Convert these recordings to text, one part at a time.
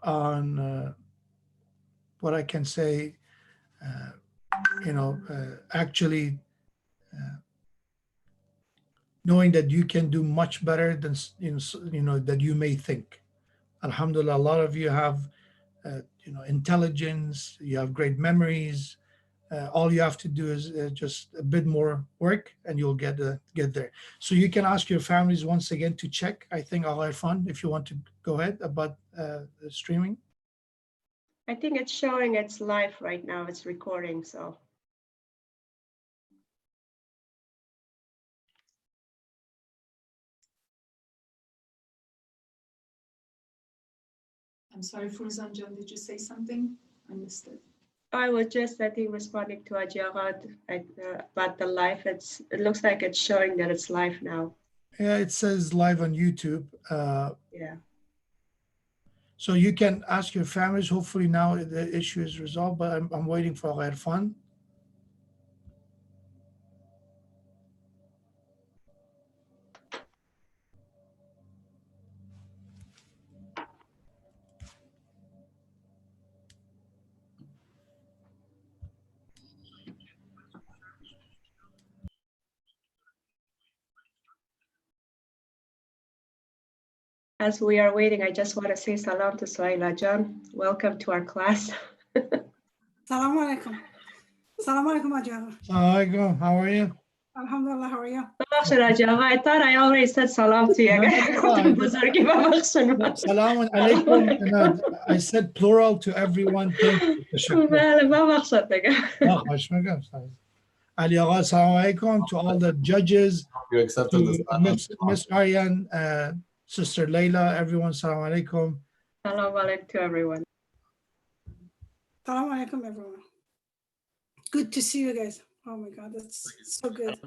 on what I can say, actually knowing that you can do much better than that you may think. Alhamdulillah, a lot of you have intelligence, you have great memories. All you have to do is just a bit more work and you'll get there. So you can ask your families once again to check, I think, Al Irfan, if you want to go ahead about the streaming. I think it's showing it's live right now. It's recording, so. I'm sorry, Furuzan Jan, did you say something? I missed it. I was just, I think, responding to Ajarad about the live. It looks like it's showing that it's live now. Yeah, it says live on YouTube. Yeah. So you can ask your families. Hopefully now the issue is resolved, but I'm waiting for Al Irfan. As we are waiting, I just want to say salam to Suhaila Jan. Welcome to our class. Salam alaikum. Salam alaikum, Ajar. Assalamualaikum. How are you? Alhamdulillah, how are you? I thought I already said salam to you. Salam alaikum. I said plural to everyone. Thank you. Ali Agha, assalamu alaikum to all the judges. You accepted this. Miss Aryan, Sister Layla, everyone, assalamu alaikum. Salam alaikum to everyone. Salam alaikum, everyone. Good to see you guys. Oh my God, that's so good.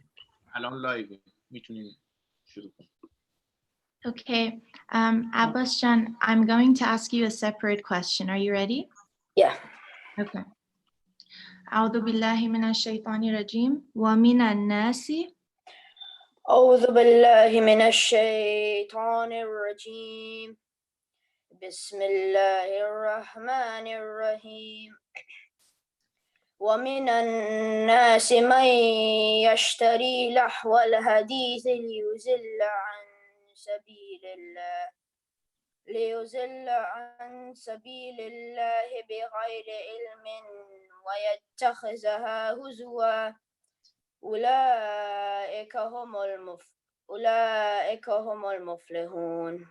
Okay, Abbas Jan, I'm going to ask you a separate question. Are you ready? Yeah. Okay. أعوذ بالله من الشيطان الرجيم ومن الناس أعوذ بالله من الشيطان الرجيم بسم الله الرحمن الرحيم ومن الناس من يشتري لهو الحديث ليضل عن سبيل الله بغير علم ويتخذها هزوا أولئك هم المفلحون.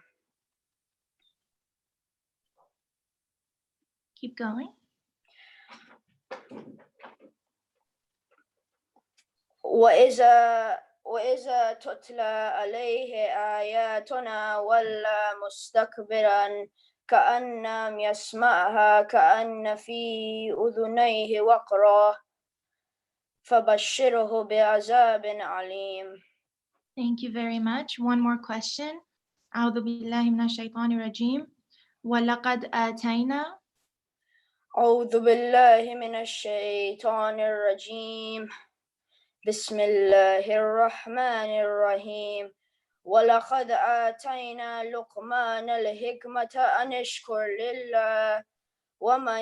Keep going. وإذا تتلى عليه آياتنا ولى مستكبرا كأن لم يسمعها كأن في أذنيه وقرا فبشره بعذاب عليم. Thank you very much. One more question. أعوذ بالله من الشيطان الرجيم ولقد آتينا أعوذ بالله من الشيطان الرجيم بسم الله الرحمن الرحيم ولقد آتينا لقمان الحكمة أن اشكر لله ومن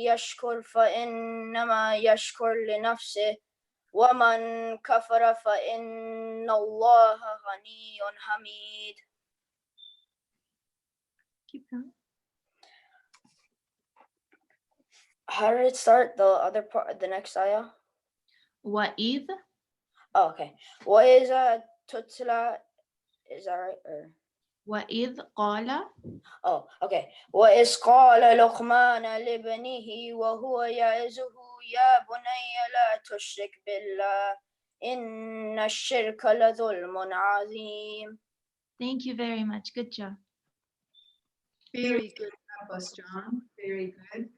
يشكر فإنما يشكر لنفسه ومن كفر فإن الله غني حميد. Keep going. How did it start? The other part, the next ayah? وإذ Oh, okay. وإذا تتلى, is that right? Or? وإذ قال Oh, okay. وإذ قال لقمان لابنه وهو يعظه يا بني لا تشرك بالله إن الشرك لظلم عظيم. Thank you very much. Good job. Very good, Abbas Jan. Very good.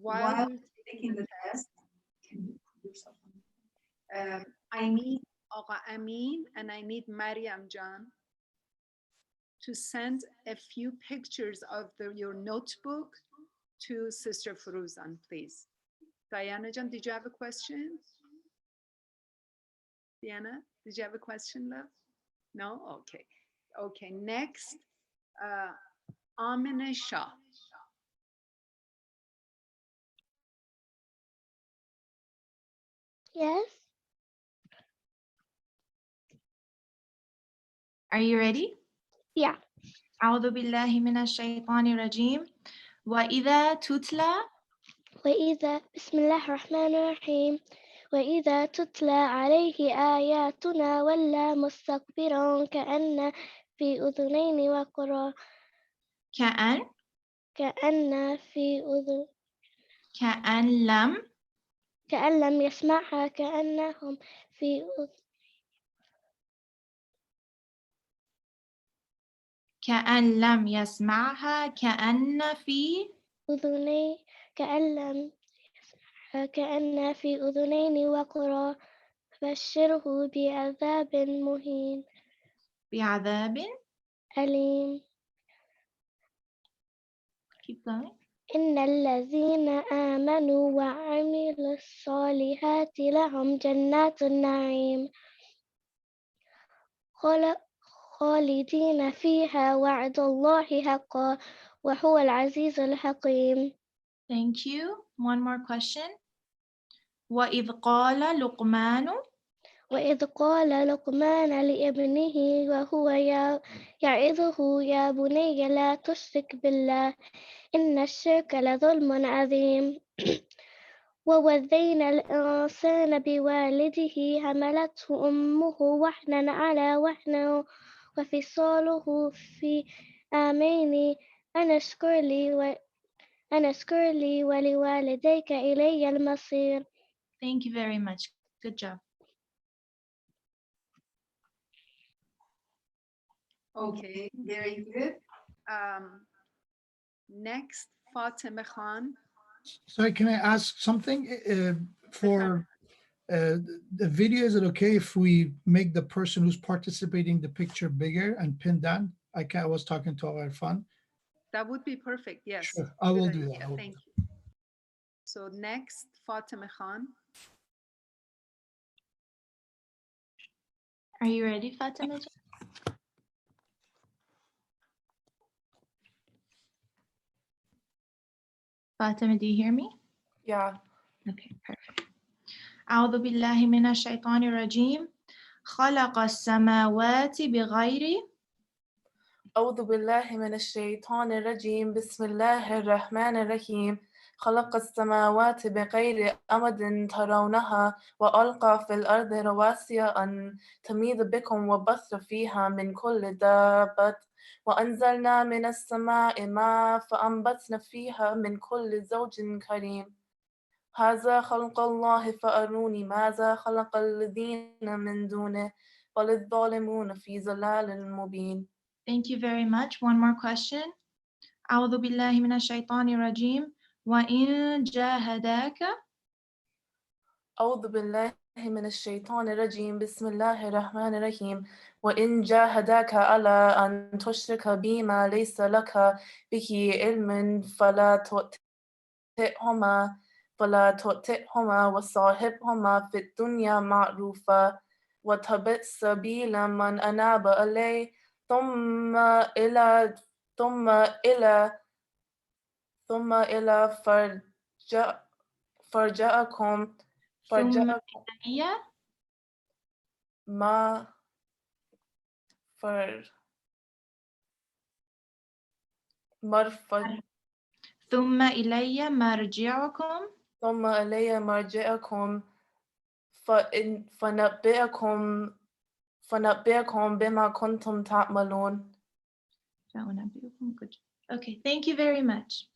While you're taking the test, can you put yourself on? I need Agha Amin and I need Mariam Jan to send a few pictures of your notebook to Sister Furuzan, please. Diana Jan, did you have a question? Diana, did you have a question, love? No? Okay. Okay, next. Amina Shah. Yes. Are you ready? Yeah. أعوذ بالله من الشيطان الرجيم وإذا تتلى بسم الله الرحمن الرحيم. وإذا تتلى عليه آياتنا ولى مستكبرا كأن في أذنين وقرا. كأن كأن لم يسمعها كأن لم يسمعها كأن في أذني كأن في أذنين وقرا. فبشره بعذاب مهين بعذاب. أليم. Keep going. إن الذين آمنوا وعملوا الصالحات لهم جنات النعيم خالدين فيها وعد الله حقا وهو العزيز الحكيم. Thank you. One more question. وإذ قال لقمان وإذ قال لقمان لابنه وهو يعظه يا بني لا تشرك بالله إن الشرك لظلم عظيم. ووصينا الإنسان بوالده حملته أمه وهنا على وهن وفصاله في عامين أن اشكر لي ولوالديك إلي المصير. Thank you very much. Good job. Okay, very good. Next, Fatima Khan. Sorry, can I ask something? For the video, is it okay if we make the person who's participating the picture bigger and pin down? I was talking to our fun. That would be perfect, yes. Sure, I will Good do idea, that. I will do Thank you. So next, Fatima Khan. Are you ready, Fatima? Fatima, do you hear me? Yeah. Okay, perfect. أعوذ بالله من الشيطان الرجيم خلق السماوات بغير أعوذ بالله من الشيطان الرجيم بسم الله الرحمن الرحيم خلق السماوات بغير أمد ترونها وألقى في الأرض رواسي أن تميد بكم وبث فيها من كل دابة وأنزلنا من السماء ماء فأنبتنا فيها من كل زوج كريم هذا خلق الله فأروني ماذا خلق الذين من دونه بل الظالمون في ضلال مبين. Thank you very much. One more question. أعوذ بالله من الشيطان الرجيم وإن جاهداك أعوذ بالله من الشيطان الرجيم بسم الله الرحمن الرحيم وإن جاهداك على أن تشرك بي ما ليس لك به علم فلا تطعهما وصاحبهما في الدنيا معروفا واتبع سبيل من أناب إلي ثم إلى فرجعكم ثم إلي ما مرفد ثم إلي مرجعكم ثم إلي مرجعكم فنبئكم بما كنتم تعملون. فأنبئكم. Good. Okay, thank you very much.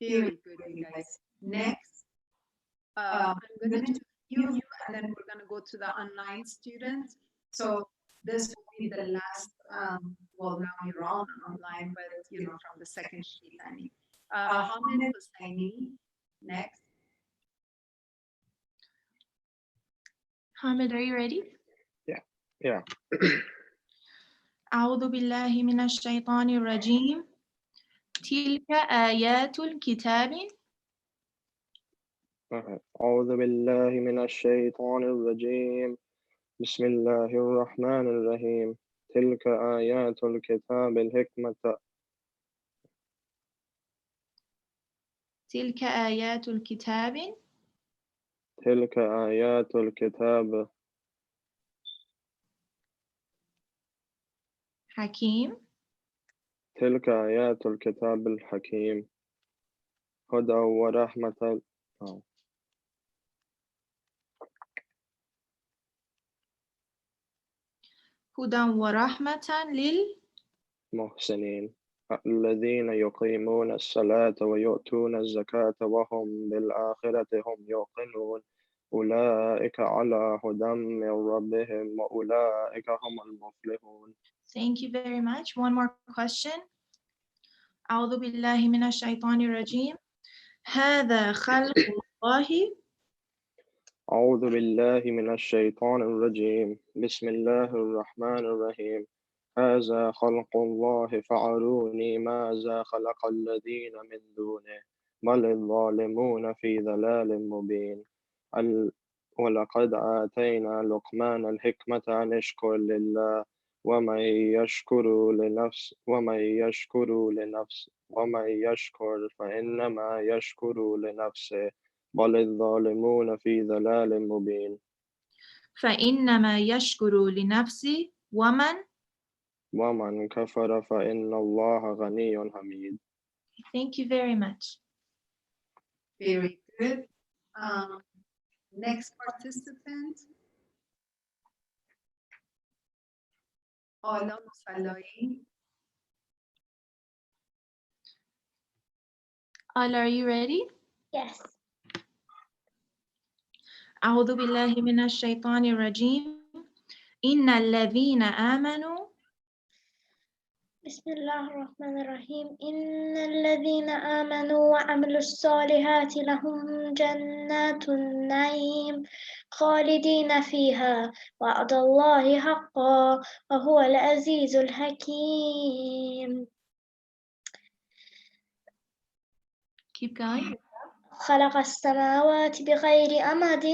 Very good, you guys. Next, I'm going to do you, and then we're going to go to the online students. So this will be the last, well, now you're all online, but from the second sheet, I mean. Hamid Hussaini, next. Hamid, are you ready? Yeah. أعوذ بالله من الشيطان الرجيم تلك آيات الكتاب أعوذ بالله من الشيطان الرجيم بسم الله الرحمن الرحيم تلك آيات الكتاب الحكمة. تلك آيات الكتاب تلك آيات الكتاب حكيم. تلك آيات الكتاب الحكيم هدى ورحمة. هدى ورحمة محسنين الذين يقيمون الصلاة ويؤتون الزكاة وهم بالآخرة هم يوقنون أولئك على هدى من ربهم وأولئك هم المفلحون. Thank you very much. One more question. أعوذ بالله من الشيطان الرجيم. هذا خلق الله. أعوذ بالله من الشيطان الرجيم. بسم الله الرحمن الرحيم. هذا خلق الله فأروني ماذا خلق الذين من دونه بل الظالمون في ضلال مبين. ولقد آتينا لقمان الحكمة أن اشكر لله ومن يشكر فإنما يشكر لنفسه بل الظالمون في ضلال مبين. فإنما يشكر لنفسه ومن كفر فإن الله غني حميد. Thank you very much. Very good. Next participant. Ala Musalai. Al, are you ready? Yes. أعوذ بالله من الشيطان الرجيم. إن الذين آمنوا. بسم الله الرحمن الرحيم. إن الذين آمنوا وعملوا الصالحات لهم جنات النعيم خالدين فيها وعد الله حقا وهو العزيز الحكيم. Keep going. خلق السماوات بغير أمد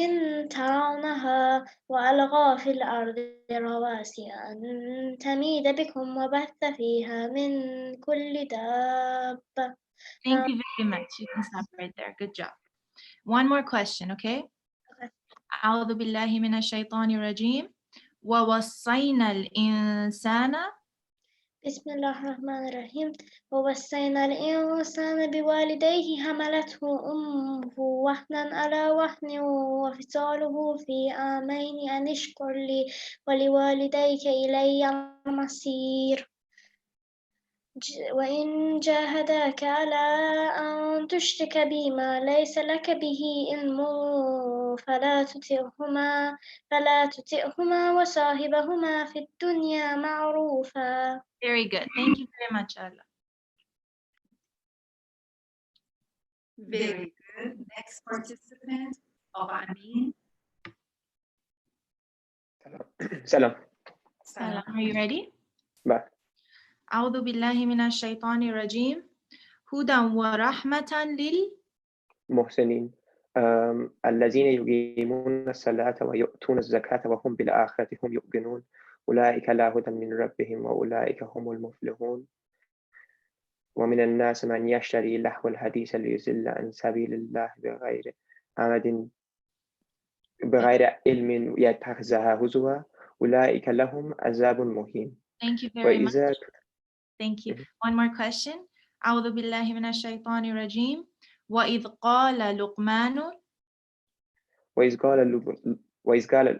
ترونها وألقى في الأرض رواسي أن تميد بكم وبث فيها من كل دابة. Thank you very much. You can stop right there. Good job. One more question, okay? أعوذ بالله من الشيطان الرجيم. ووصينا الإنسان. بسم الله الرحمن الرحيم. ووصينا الإنسان بوالديه حملته أمه وهنا على وهن وفصاله في عامين أن اشكر لي ولوالديك إلي المصير. وإن جاهداك على أن تشرك بي ما ليس لك به علم فلا تطعهما وصاحبهما في الدنيا معروفا. Very good. Thank you very much, Allah. Very good. Next participant. Amin. سلام. Salam. Are you ready? بعد. أعوذ بالله من الشيطان الرجيم. هدى ورحمة محسنين الذين يقيمون الصلاة ويؤتون الزكاة وهم بالآخرة هم يوقنون أولئك على هدى من ربهم وأولئك هم المفلحون. ومن الناس من يشتري لهو الحديث ليضل عن سبيل الله بغير علم يتخذها هزوا أولئك لهم عذاب مهين. Thank you very much. Thank you. One more question. أعوذ بالله من الشيطان الرجيم. وإذ قال لقمان.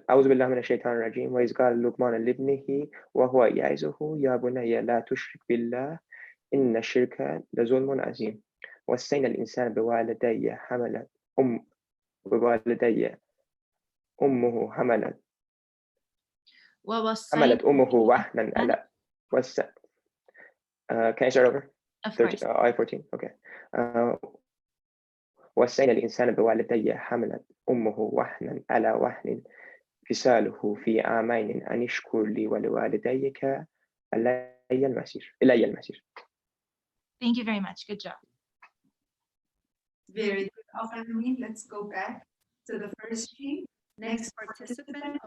أعوذ بالله من الشيطان الرجيم. وإذ قال لقمان لابنه وهو يعظه يا بني لا تشرك بالله إن الشرك لظلم عظيم. وصينا الإنسان بوالديه أمه حملت أمه وهنا على Can I start over? Of course. I 14. Okay. وصينا الإنسان بوالديه حملت أمه وهنا على وهن فصاله في عامين أن اشكر لي ولوالديك إلي المصير. Thank you very much. Good job. Very good. Amin. Let's go back to the first sheet. Next participant,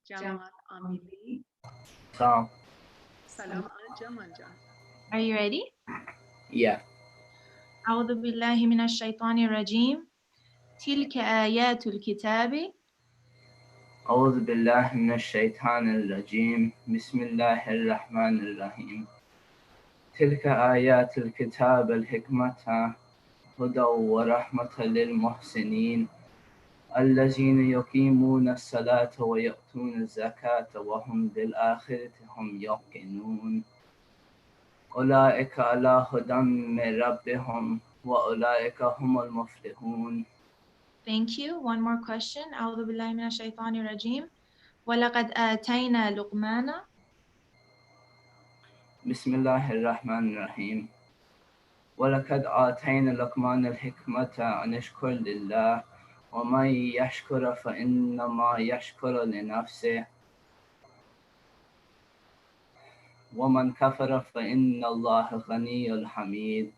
Jamal Amili. Salam. Salam Anja Manja. Are you ready? Yeah. أعوذ بالله من الشيطان الرجيم. تلك آيات الكتاب. أعوذ بالله من الشيطان الرجيم. بسم الله الرحمن الرحيم. تلك آيات الكتاب الحكمة هدى ورحمة للمحسنين الذين يقيمون الصلاة ويؤتون الزكاة وهم بالآخرة هم يوقنون أولئك على هدى من ربهم وأولئك هم المفلحون. Thank you. One more question. أعوذ بالله من الشيطان الرجيم. ولقد آتينا لقمان. بسم الله الرحمن الرحيم. ولقد آتينا لقمان الحكمة أن اشكر لله ومن يشكر فإنما يشكر لنفسه ومن كفر فإن الله غني حميد.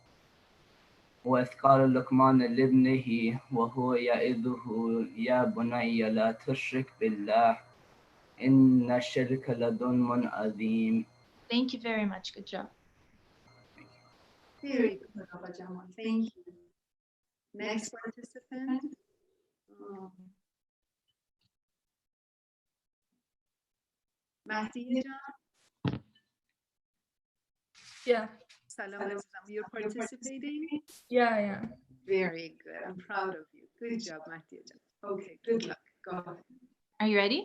وإذ قال لقمان لابنه وهو يعظه يا بني لا تشرك بالله إن الشرك لظلم عظيم. Thank you very much. Good job. Very good, Abba Jamal. Thank you. Next participant. Mahdi Jan. Yeah. Salam Islam. You're participating? Yeah. Very good. I'm proud of you. Good job, Mahdi Jan. Okay, good luck. Go ahead. Are you ready?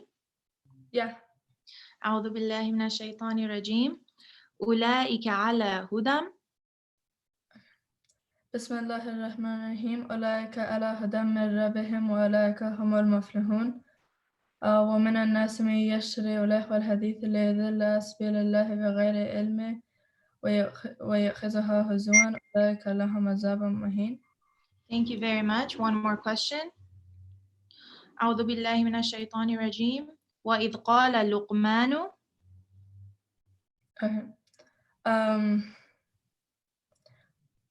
Yeah. أعوذ بالله من الشيطان الرجيم. أولئك على هدى. بسم الله الرحمن الرحيم. أولئك على هدى من ربهم وأولئك هم المفلحون. ومن الناس من يشتري لهو الحديث ليضل عن سبيل الله بغير علم ويأخذها هزوا أولئك لهم عذاب مهين. Thank you very much. One more question. أعوذ بالله من الشيطان الرجيم. وإذ قال لقمان.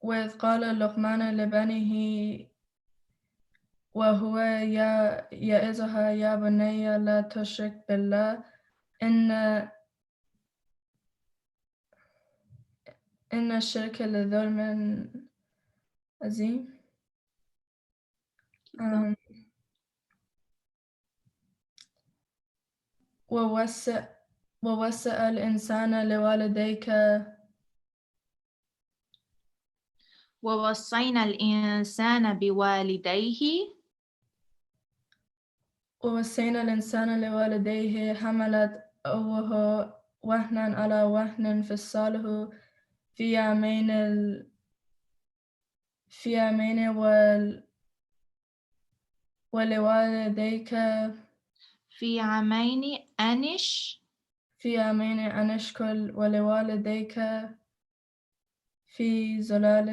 وإذ قال لقمان لبنيه وهو يعظها يا بني لا تشرك بالله إن الشرك لظلم عظيم. ووصى الإنسان لوالديك ووصينا الإنسان بوالديه. ووصينا الإنسان لوالديه حملت أمه وهنا على وهن فصاله في يومين ولوالديك في عامين أن اشكر ولوالديك في ظلال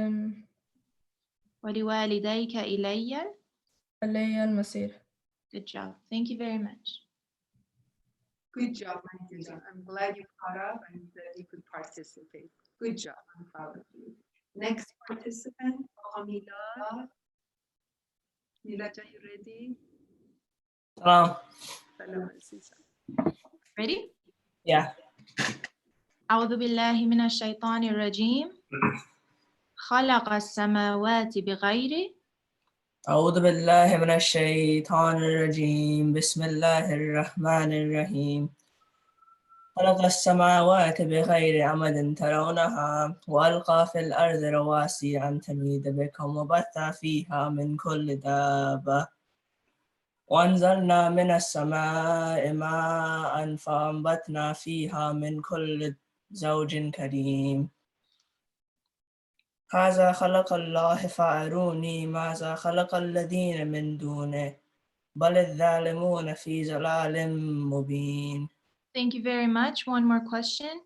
ولوالديك إلي المصير. Good job. Thank you very much. Good job, Mahdi Jan. I'm glad you caught up and that you could participate. Good job. I'm proud of you. Next participant, Milad. Milad, are you ready? Salam. Salam Aziza. Ready? Yeah. أعوذ بالله من الشيطان الرجيم. خلق السماوات بغير. أعوذ بالله من الشيطان الرجيم. بسم الله الرحمن الرحيم. خلق السماوات بغير عمد ترونها وألقى في الأرض رواسي أن تميد بكم وبث فيها من كل دابة وأنزلنا من السماء ماء فأنبتنا فيها من كل زوج كريم. هذا خلق الله فأروني ماذا خلق الذين من دونه بل الظالمون في ضلال مبين. Thank you very much. One more question.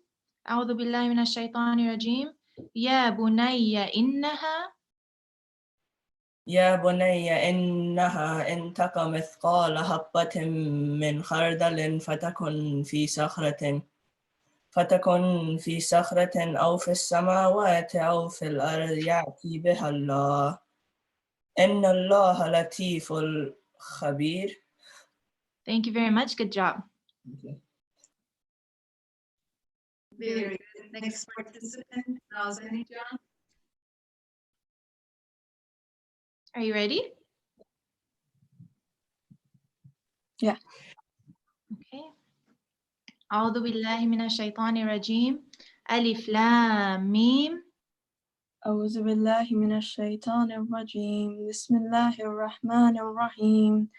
أعوذ بالله من الشيطان الرجيم. يا بني إنها إن تك مثقال حبة من خردل فتكن في صخرة أو في السماوات أو في الأرض يأتي بها الله إن الله لطيف خبير. Thank you very much. Good job. Okay. Very good. Next participant, Nazani Jan. Are you ready? Yeah. Okay. أعوذ بالله من الشيطان الرجيم. ألف لام ميم. أعوذ بالله من الشيطان الرجيم بسم الله الرحمن الرحيم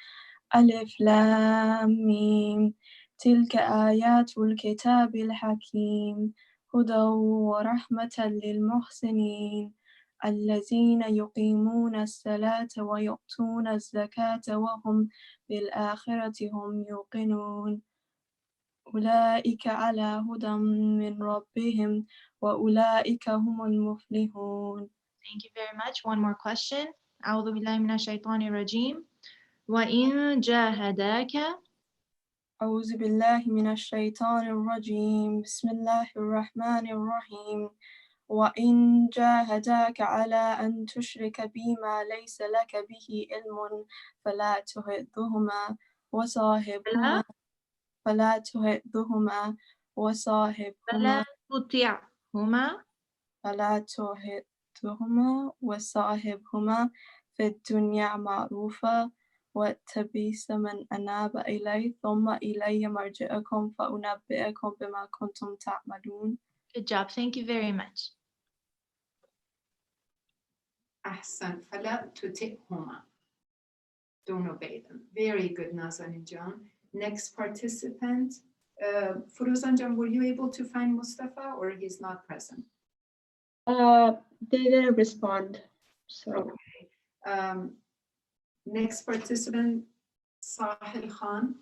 ألف لام ميم تلك آيات الكتاب الحكيم هدى ورحمة للمحسنين الذين يقيمون الصلاة ويؤتون الزكاة وهم بالآخرة هم يوقنون أولئك على هدى من ربهم وأولئك هم المفلحون. Thank you very much. One more question. أعوذ بالله من الشيطان الرجيم. وإن جاهداك. أعوذ بالله من الشيطان الرجيم بسم الله الرحمن الرحيم وإن جاهداك على أن تشرك بما ليس لك به علم فلا تطعهما وصاحبهما فلا تطعهما وصاحبهما في الدنيا معروفا واتبع من أناب إلي ثم إلي مرجعكم فأنبئكم بما كنتم تعملون. Good job. Thank you very much. Ahsan. فلا تطعهما. Don't obey them. Very good, Nazani Jan. Next participant, Furuzan Jan, were you able to find Mustafa or he's not present? They didn't respond. So Okay. Next participant, Sahil Khan.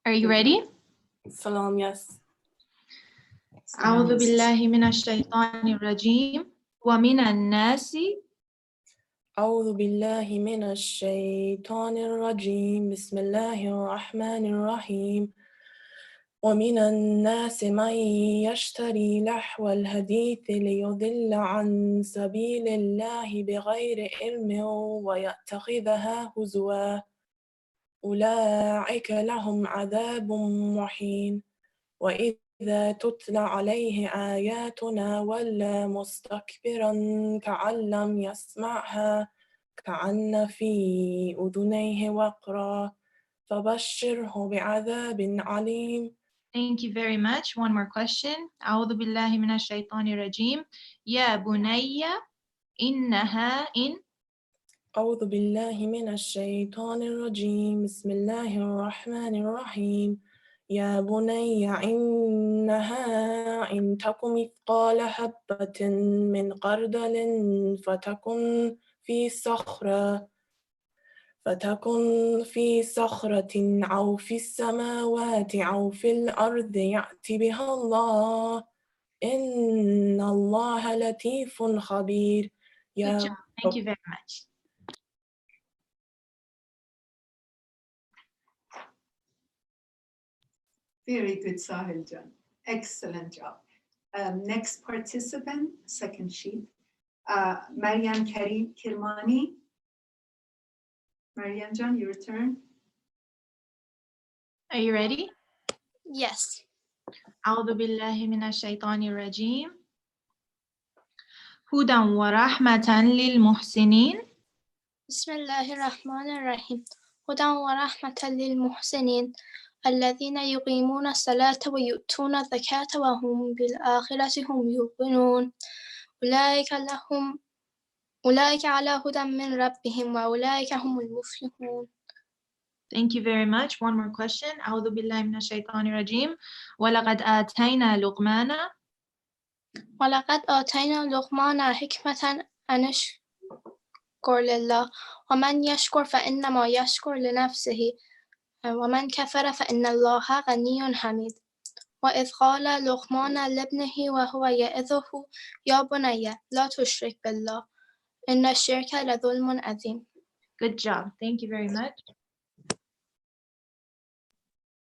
Are you ready? Salam, yes. أعوذ بالله من الشيطان الرجيم. ومن الناس. أعوذ بالله من الشيطان الرجيم بسم الله الرحمن الرحيم ومن الناس من يشتري لهو الحديث ليضل عن سبيل الله بغير علم ويتخذها هزوا أولئك لهم عذاب مهين وإذا تتلى عليه آياتنا ولى مستكبرا كأن لم يسمعها كأن في أذنيه وقرا فبشره بعذاب عليم. Thank you very much. One more question. أعوذ بالله من الشيطان الرجيم. يا بني إنها إن. أعوذ بالله من الشيطان الرجيم بسم الله الرحمن الرحيم يا بني إنها إن تك مثقال حبة من خردل فتكن في صخرة أو في السماوات أو في الأرض يأتي بها الله إن الله لطيف خبير. Good job. Thank you very much. Very good, Sahil Jan. Excellent job. Next participant, second sheet, Maryam Kirmani. Maryam Jan, your turn. Are you ready? Yes. أعوذ بالله من الشيطان الرجيم. هدى ورحمة للمحسنين. بسم الله الرحمن الرحيم هدى ورحمة للمحسنين الذين يقيمون الصلاة ويؤتون الزكاة وهم بالآخرة هم يوقنون أولئك على هدى من ربهم وأولئك هم المفلحون. Thank you very much. One more question. أعوذ بالله من الشيطان الرجيم. ولقد آتينا لقمان حكمة أن يشكر لله ومن يشكر فإنما يشكر لنفسه ومن كفر فإن الله غني حميد. وإذ قال لقمان لابنه وهو يعظه يا بني لا تشرك بالله إن الشرك لظلم عظيم. Good job. Thank you very much.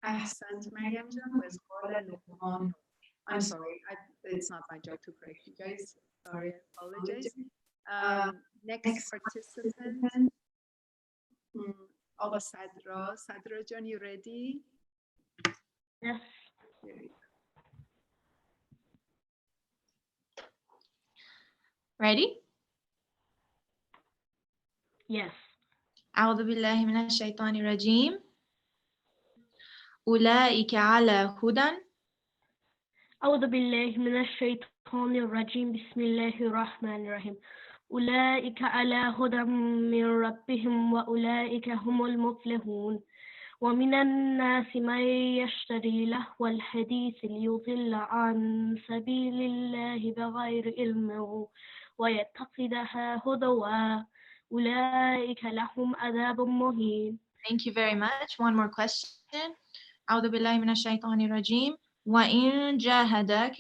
Ahsant, Maryam Jan, was Qala Luqman. I'm sorry, it's not my job to correct you guys. Sorry, I apologize. Next participant, Abba Sadra. Sadra Jan, you ready? Yes. Ready? Yes. أعوذ بالله من الشيطان الرجيم. أولئك على هدى. أعوذ بالله من الشيطان الرجيم. بسم الله الرحمن الرحيم. أولئك على هدى من ربهم وأولئك هم المفلحون. ومن الناس من يشتري لهو الحديث ليضل عن سبيل الله بغير علم ويتخذها هزوا أولئك لهم عذاب مهين. Thank you very much. One more question. أعوذ بالله من الشيطان الرجيم. وإن جاهداك.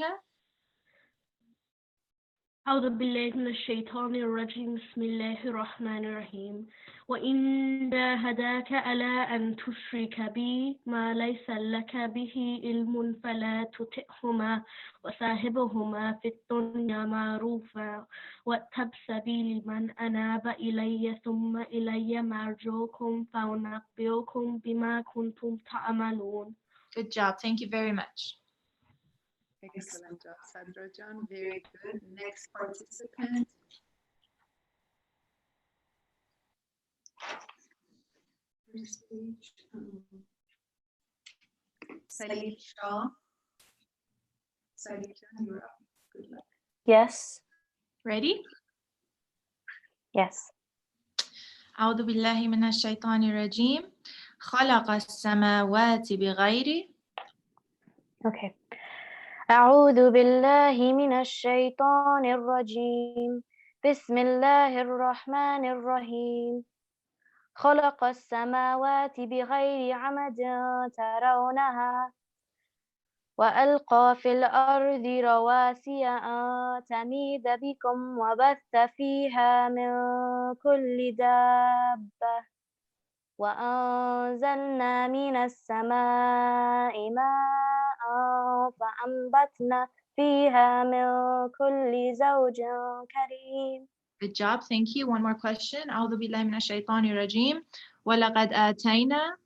أعوذ بالله من الشيطان الرجيم. بسم الله الرحمن الرحيم. وإن جاهداك على أن تشرك بي ما ليس لك به علم فلا تطعهما وصاحبهما في الدنيا معروفا واتبع سبيل من أناب إلي ثم إلي مرجعكم فأنبئكم بما كنتم تعملون. Good job. Thank you very much. Excellent job, Sadra John. Very good. Next participant. First page. Salil Shah. Salil John, you're up. Good luck. Yes. Ready? Yes. أعوذ بالله من الشيطان الرجيم. خلق السماوات بغير. Okay. أعوذ بالله من الشيطان الرجيم. بسم الله الرحمن الرحيم. خلق السماوات بغير عمد ترونها وألقى في الأرض رواسي أن تميد بكم وبث فيها من كل دابة وأنزلنا من السماء ماء فأنبتنا فيها من كل زوج كريم. Good job. Thank you. One more question. أعوذ بالله من الشيطان الرجيم. ولقد آتينا.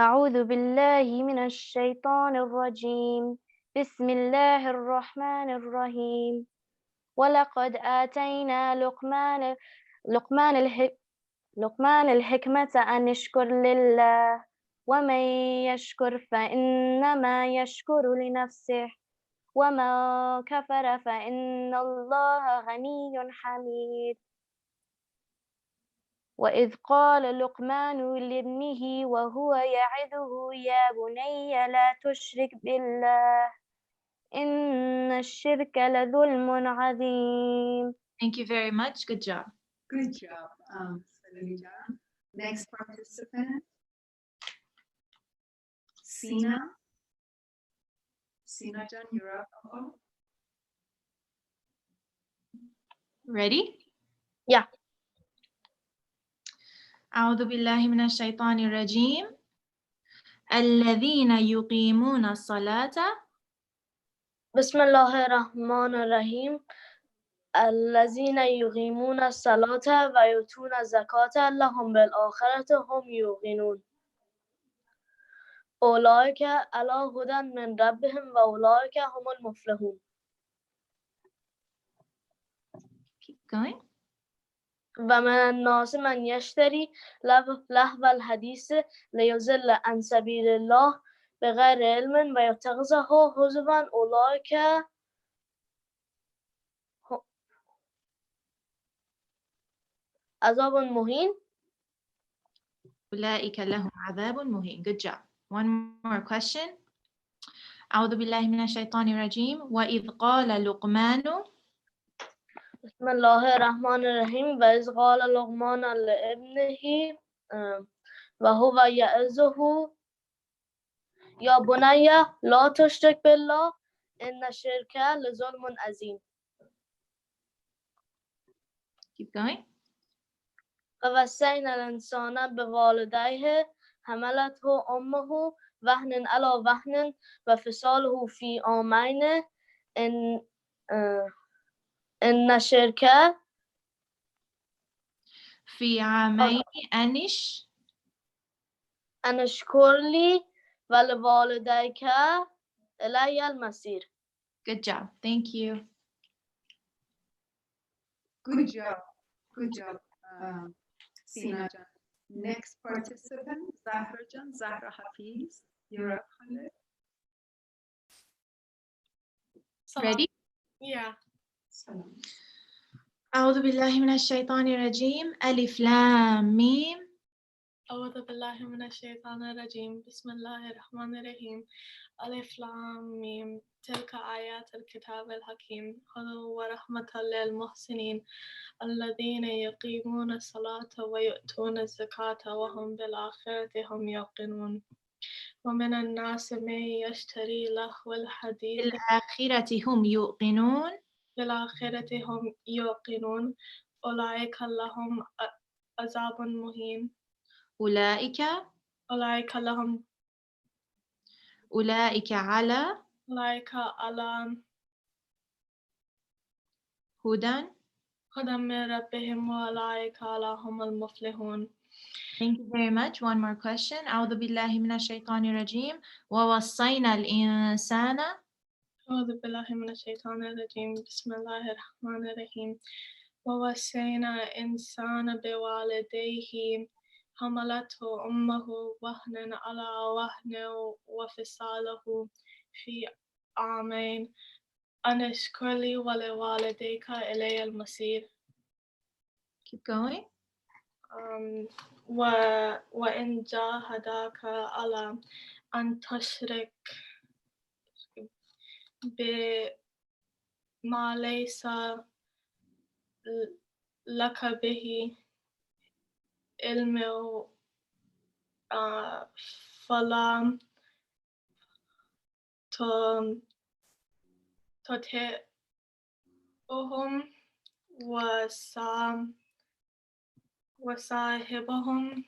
أعوذ بالله من الشيطان الرجيم. بسم الله الرحمن الرحيم. ولقد آتينا لقمان الحكمة أن يشكر لله ومن يشكر فإنما يشكر لنفسه ومن كفر فإن الله غني حميد. وإذ قال لقمان لابنه وهو يعظه يا بني لا تشرك بالله إن الشرك لظلم عظيم. Thank you very much. Good job. Good job, Salil John. Next participant. Sina. Sina John, you're up. Ready? Yeah. أعوذ بالله من الشيطان الرجيم. الذين يقيمون الصلاة. بسم الله الرحمن الرحيم. الذين يقيمون الصلاة ويؤتون الزكاة لهم بالآخرة هم يوقنون. أولئك على هدى من ربهم وأولئك هم المفلحون. Keep going. ومن الناس من يشتري لهو الحديث ليضل عن سبيل الله بغير علم ويتخذه هزوا أولئك عذاب مهين. أولئك لهم عذاب مهين. Good job. One more question. أعوذ بالله من الشيطان الرجيم. وإذ قال لقمان. بسم الله الرحمن الرحيم. وإذ قال لقمان لابنه وهو يعظه يا بني لا تشرك بالله إن الشرك لظلم عظيم. Keep going. ووصينا الإنسان بوالديه حملته أمه وهنا على وهن وفصاله في عامين إن الشرك في عامين أن اشكر اشكر لي ولوالديك إلي المصير. Good job. Thank you. Good job. Good job, Sina Jan. Next participant, Zahra Jan, Zahra Hafiz. You're up, Khalid. Ready? Yeah. أعوذ بالله من الشيطان الرجيم ألف لام ميم أعوذ بالله من الشيطان الرجيم بسم الله الرحمن الرحيم ألف لام ميم تلك آيات الكتاب الحكيم هدى ورحمة للمحسنين الذين يقيمون الصلاة ويؤتون الزكاة وهم بالآخرة هم يوقنون ومن الناس من يشتري لهو الحديث بالآخرة هم يوقنون بالآخرة هم يوقنون أولئك لهم عذاب مهين أولئك لهم أولئك على هدى من ربهم وأولئك هم المفلحون. Thank you very much. One more question. أعوذ بالله من الشيطان الرجيم ووصينا الإنسان أعوذ بالله من الشيطان الرجيم بسم الله الرحمن الرحيم ووصينا الإنسان بوالديه حملته أمه وهنا على وهن وفصاله في عامين أن اشكر لي ولوالديك إلي المصير. Keep going. وإن جاهداك على أن تشرك بما ليس لك به علم فلا تطعهم وصاحبهم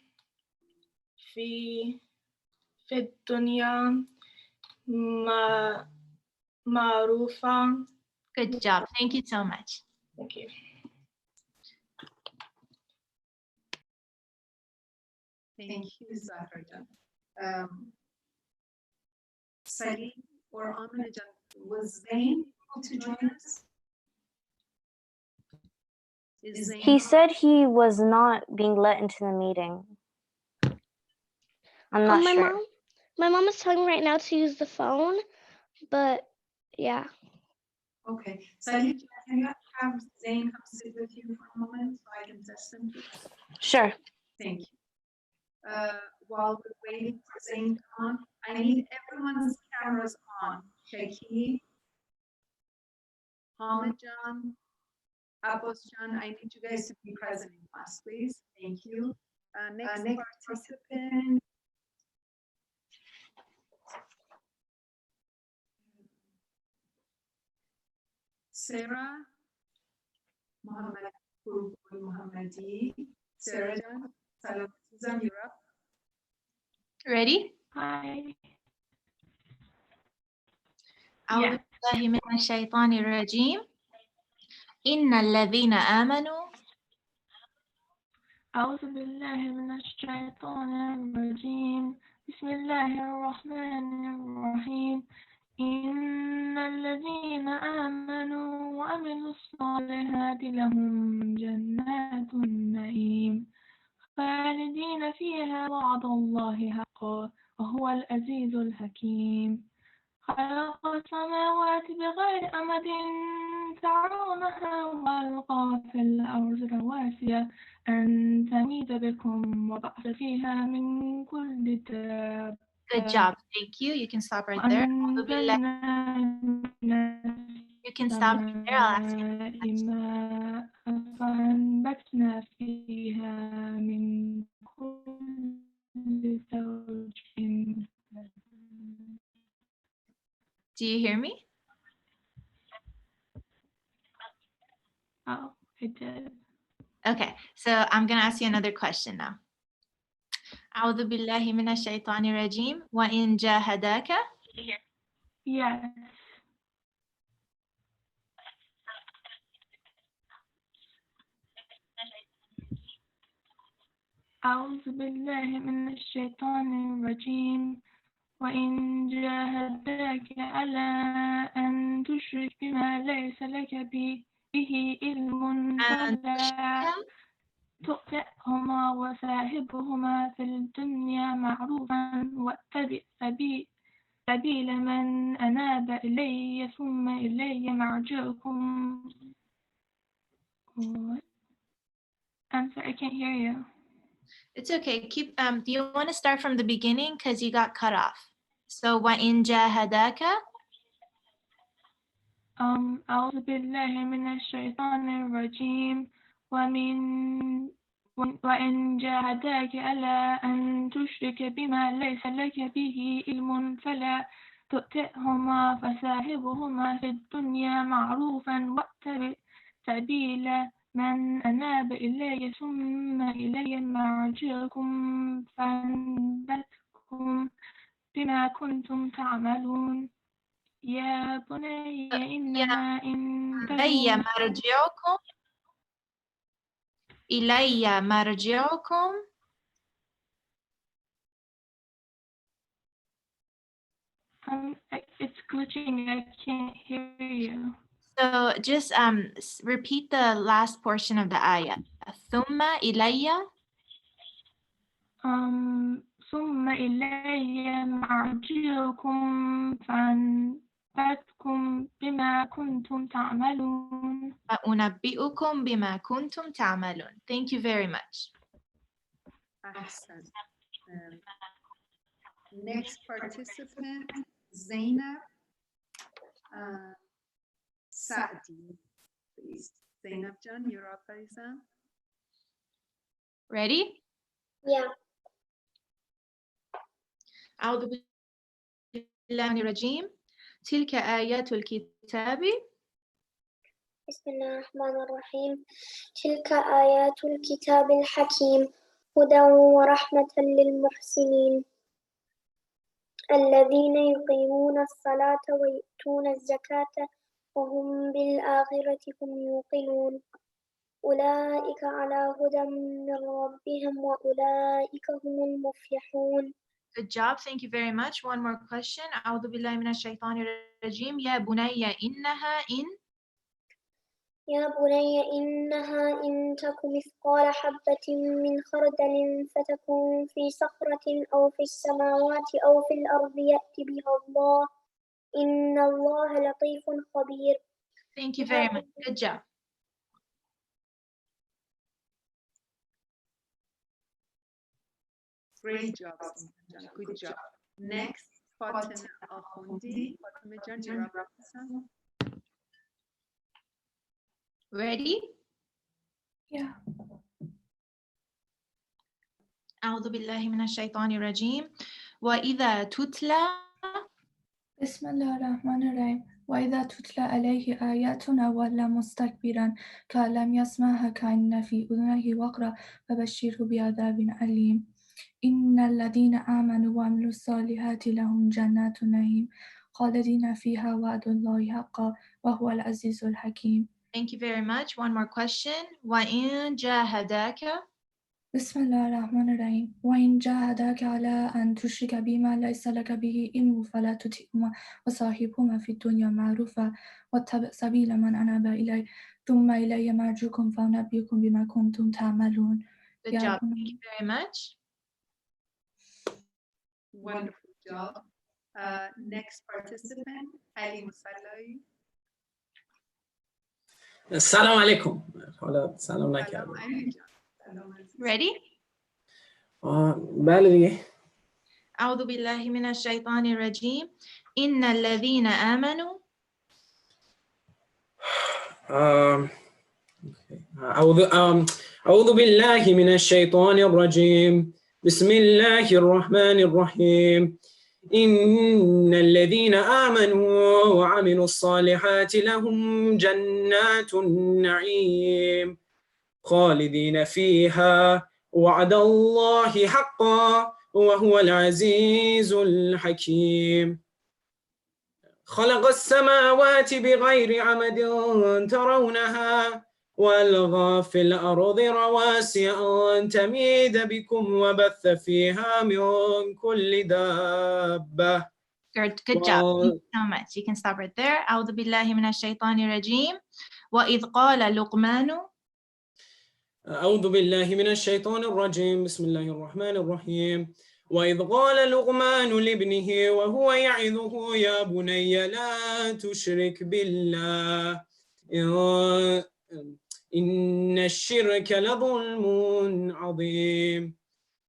في الدنيا معروفا. Good job. Thank you so much. Thank you. Thank you, Zahra Jan. Saeed or Amina Jan, was Zain able to join us? Is Zain He said he was not being let into the meeting. I'm not sure. My mom is telling me right now to use the phone, but yeah. Okay. Saeed, can you have Zain come sit with you for a moment so I can test him? Sure. Thank you. While we're waiting for Zain to come on, I need everyone's cameras on. Shaki, Hamid Jan, Abbas Jan, I need you guys to be present in class, please. Thank you. Next participant. Sarah Muhammadi. Sarah Jan, Salam Suzan, you're up. Ready? Hi. أعوذ بالله من الشيطان الرجيم إن الذين آمنوا أعوذ بالله من الشيطان الرجيم بسم الله الرحمن الرحيم إن الذين آمنوا وعملوا الصالحات لهم جنات النعيم خالدين فيها وعد الله حقا وهو العزيز الحكيم خلق السماوات بغير أمد ترونها وألقى في الأرض رواسي أن تميد بكم وبعث فيها من كل دابة. Good job. Thank you. You can stop right there. You can stop right there. I'll ask you. فأنبتنا فيها من كل زوج. Do you hear me? Oh, I did. Okay, so I'm going to ask you another question now. أعوذ بالله من الشيطان الرجيم وإن جاهداك. Yes. أعوذ بالله من الشيطان الرجيم وإن جاهداك على أن تشرك بما ليس لك به علم فلا تطعهما وصاحبهما في الدنيا معروفا واتبع سبيل من أناب إلي ثم إلي مرجعكم. I'm sorry, I can't hear you. It's okay. Keep. Do you want to start from the beginning because you got cut off? So وَإِنْ جَاهَدَاكَ. أعوذ بالله من الشيطان الرجيم وإن جاهداك على أن تشرك بما ليس لك به علم فلا تطعهما وصاحبهما في الدنيا معروفا واتبع سبيل من أناب إلي ثم إلي مرجعكم فأنبئكم بما كنتم تعملون. يا بني إنها إن إلي مرجعكم. إلي مرجعكم. It's glitching. I can't hear you. So just repeat the last portion of the ayah. ثم إلي. ثم إلي مرجعكم فأنبئكم بما كنتم تعملون. فأنبئكم بما كنتم تعملون. Thank you very much. أحسن. Next participant, Zainab Saadi, please. Zainab Jan, you're up, Aisa. Ready? Yeah. أعوذ بالله من الرجيم. تلك آيات الكتاب. بسم الله الرحمن الرحيم. تلك آيات الكتاب الحكيم هدى ورحمة للمحسنين الذين يقيمون الصلاة ويؤتون الزكاة وهم بالآخرة هم يوقنون أولئك على هدى من ربهم وأولئك هم المفلحون. Good job. Thank you very much. One more question. أعوذ بالله من الشيطان الرجيم. يا بني إنها يا بني إنها إن تك مثقال حبة من خردل فتكن في صخرة أو في السماوات أو في الأرض يأت بها الله إن الله لطيف خبير. Thank you very much. Good job. Great job, good job. Next, Fatima Akhundi. Fatima Jan, you're up. Ready? Yeah. أعوذ بالله من الشيطان الرجيم. وإذا تتلى. بسم الله الرحمن الرحيم. وإذا تتلى عليه آياتنا ولى مستكبرا كأن لم يسمعها كأن في أذنه وقرا فبشره بعذاب أليم. إن الذين آمنوا وعملوا الصالحات لهم جنات النعيم خالدين فيها وعد الله حقا وهو العزيز الحكيم. Thank you very much. One more question. وإن جاهداك. بسم الله الرحمن الرحيم. وإن جاهداك على أن تشرك بما ليس لك به علم فلا تطعهما وصاحبهما في الدنيا معروفا واتبع سبيل من أناب إلي ثم إلي مرجعكم فأنبئكم بما كنتم تعملون. Good job. Thank you very much. Wonderful job. Next participant, Ali Musallawi. السلام عليكم. سلام عليكم. Ready? بله دیگه. أعوذ بالله من الشيطان الرجيم. إن الذين آمنوا. أعوذ بالله من الشيطان الرجيم. بسم الله الرحمن الرحيم. إن الذين آمنوا وعملوا الصالحات لهم جنات النعيم خالدين فيها وعد الله حقا وهو العزيز الحكيم. خلق السماوات بغير عمد ترونها وألغى في الأرض رواسي أن تميد بكم وبث فيها من كل دابة. Good job. Thank you so much. You can stop right there. أعوذ بالله من الشيطان الرجيم. وإذ قال لقمان. أعوذ بالله من الشيطان الرجيم. بسم الله الرحمن الرحيم. وإذ قال لقمان لابنه وهو يعظه يا بني لا تشرك بالله إن الشرك لظلم عظيم.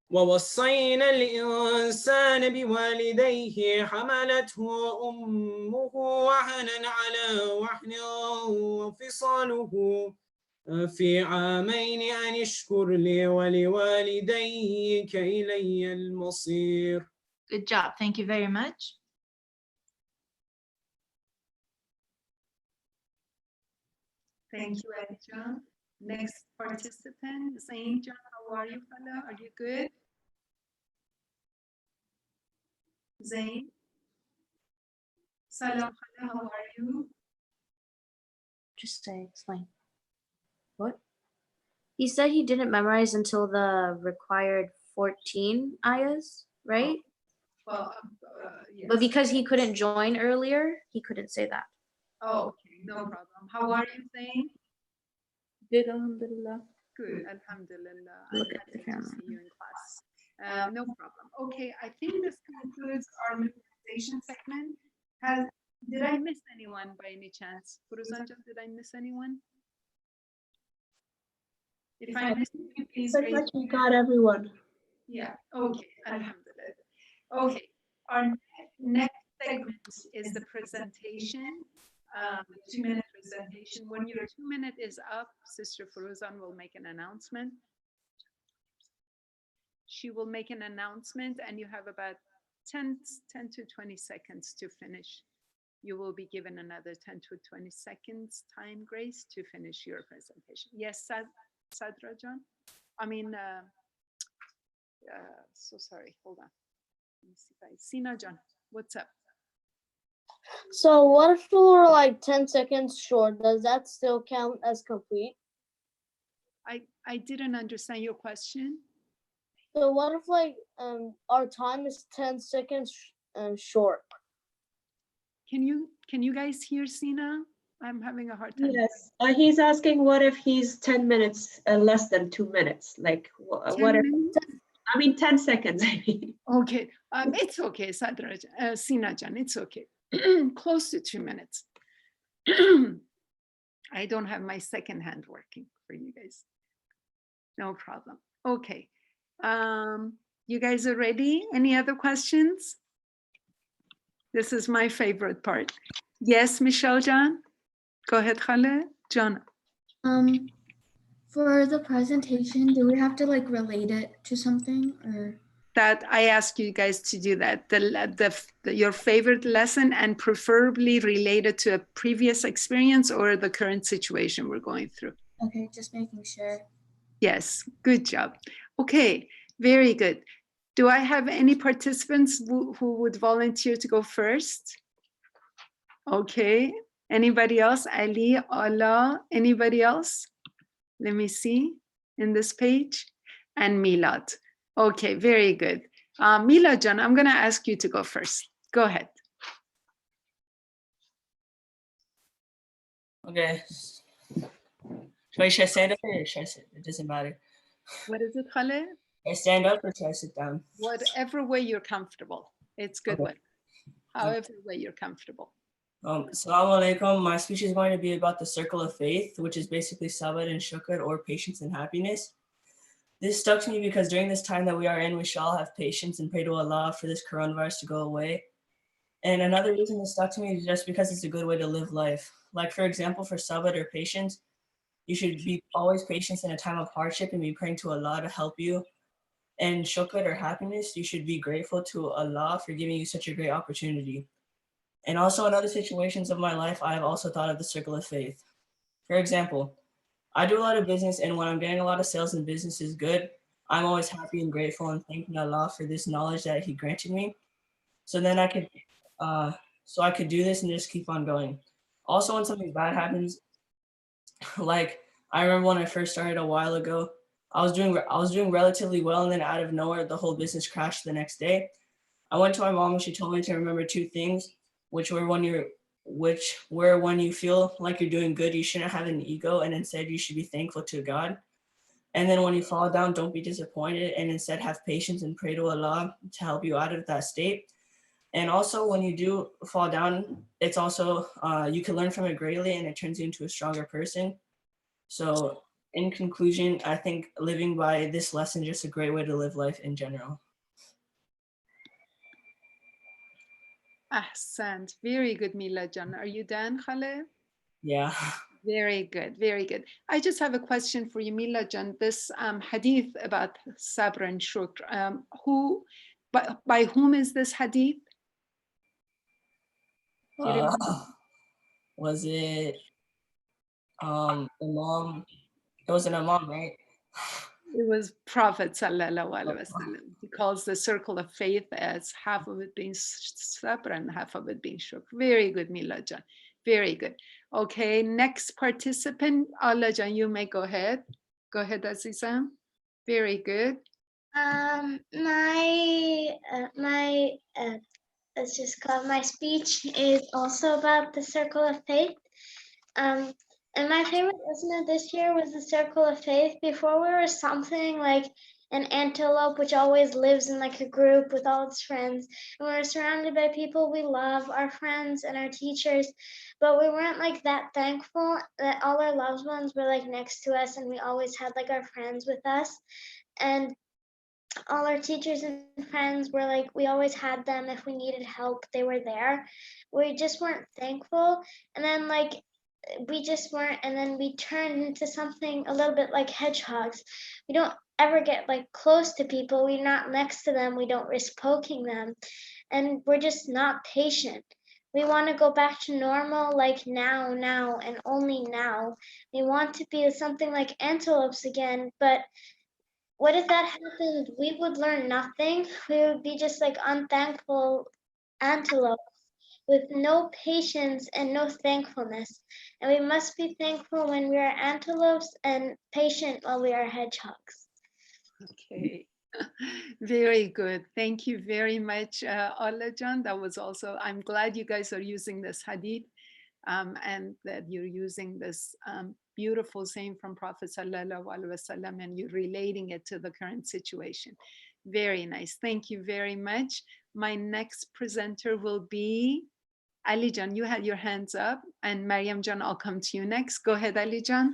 ووصينا الإنسان بوالديه حملته أمه وهنا على وهن وفصاله في عامين أن اشكر لي ولوالديك إلي المصير. Good job. Thank you very much. Thank you, Adjan. Next participant, Zain John, how are you, Khala? Are you good? Zain? Salam, Khala, how are you? Just say, explain. What? He said he didn't memorize until the required 14 ayahs, right? Well, yes. But because he couldn't join earlier, he couldn't say that. Oh, okay, no problem. How are you, Zain? Good, alhamdulillah. Good, alhamdulillah. Look I'm at the happy to camera. see you in class. No problem. Okay, I think this concludes our memorization segment. Did I miss anyone by any chance? Furuzanjan, did I miss anyone? If I missed you, please Pretty raise much we got everyone. Yeah, okay, alhamdulillah. Okay, our next segment is the presentation, 2-minute presentation. When your 2-minute is up, Sister Furuzan will make an announcement. She will make an announcement and you have about 10 to 20 seconds to finish. You will be given another 10 to 20 seconds time grace to finish your presentation. Yes, Sadrajan? I mean, so sorry, hold on. Let me see if I, Sina John, what's up? So what if we're like 10 seconds short? Does that still count as complete? I didn't understand your question. So what if like our time is 10 seconds short? Can you guys hear Sina? I'm having a hard time. Yes, he's asking what if he's 10 minutes, less than 2 minutes? Like what if, I mean 10 seconds. I mean. Okay, it's okay, Sadraj, Sina Jan, it's okay. Close to 2 minutes. I don't have my second hand working for you guys. No problem. Okay. You guys are ready? Any other questions? This is my favorite part. Yes, Michelle Jan? Go ahead, Khaled. John. For the presentation, do we have to like relate it to something or? That I ask you guys to do that. Your favorite lesson and preferably related to a previous experience or the current situation we're going through. Okay, just making sure. Yes, good job. Okay, very good. Do I have any participants who would volunteer to go first? Okay, anybody else? Ali, Allah, anybody else? Let me see in this page. And Milad. Okay, very good. Milad John, I'm gonna ask you to go first. Go ahead. Okay. Should I stand up or should I sit? It doesn't matter. What is it, Khaled? I stand up or should I sit down? Whatever way you're comfortable. It's good Okay. one. However way you're comfortable. Assalamu alaikum. My speech is going to be about the circle of faith, which is basically sabr and shukr, or patience and happiness. This stuck to me because during this time that we are in, we shall have patience and pray to Allah for this coronavirus to go away. And another reason this stuck to me is just because it's a good way to live life. Like, for example, for sabr or patience, you should be always patient in a time of hardship and be praying to Allah to help you. And shukr or happiness, you should be grateful to Allah for giving you such a great opportunity. And also in other situations of my life, I have also thought of the circle of faith. For example, I do a lot of business, and when I'm getting a lot of sales and business is good, I'm always happy and grateful and thanking Allah for this knowledge that He granted me. So then I could do this and just keep on going. Also, when something bad happens, like I remember when I first started a while ago, I was doing relatively well, and then out of nowhere, the whole business crashed the next day. I went to my mom and she told me to remember two things, which were when you feel like you're doing good, you shouldn't have an ego, and instead you should be thankful to God. And then when you fall down, don't be disappointed, and instead have patience and pray to Allah to help you out of that state. And also when you do fall down, it's also, you can learn from it greatly, and it turns you into a stronger person. So in conclusion, I think living by this lesson is just a great way to live life in general. Ahsant. Very good, Milajan. Are you done, Khaled? Yeah. Very good, very good. I just have a question for you, Milajan. This hadith about sabr and shukr, by whom is this hadith? Was it Imam? It was an Imam, right? It was Prophet Sallallahu Alaihi Wasallam. He calls the circle of faith as half of it being sabr and half of it being shukr. Very good, Milajan. Very good. Okay, next participant, Alajan, you may go ahead. Go ahead, Aziza. Very good. It's just called, my speech is also about the circle of faith. And my favorite lesson of this year was the circle of faith. Before, we were something like an antelope, which always lives in like a group with all its friends. And we were surrounded by people we love, our friends and our teachers, but we weren't like that thankful that all our loved ones were like next to us, and we always had like our friends with us. And all our teachers and friends were like, we always had them. If we needed help, they were there. We just weren't thankful. And then like, we just weren't, and then we turned into something a little bit like hedgehogs. We don't ever get like close to people. We're not next to them. We don't risk poking them, and we're just not patient. We want to go back to normal, like now, and only now. We want to be something like antelopes again, but what if that happened? We would learn nothing. We would be just like unthankful antelopes with no patience and no thankfulness. And we must be thankful when we are antelopes and patient while we are hedgehogs. Okay, very good. Thank you very much, Alajan. That was also, I'm glad you guys are using this hadith and that you're using this beautiful saying from Prophet Sallallahu Alaihi Wasallam, and you're relating it to the current situation. Very nice. Thank you very much. My next presenter will be Alijan. You had your hands up, and Mariam Jan, I'll come to you next. Go ahead, Alijan.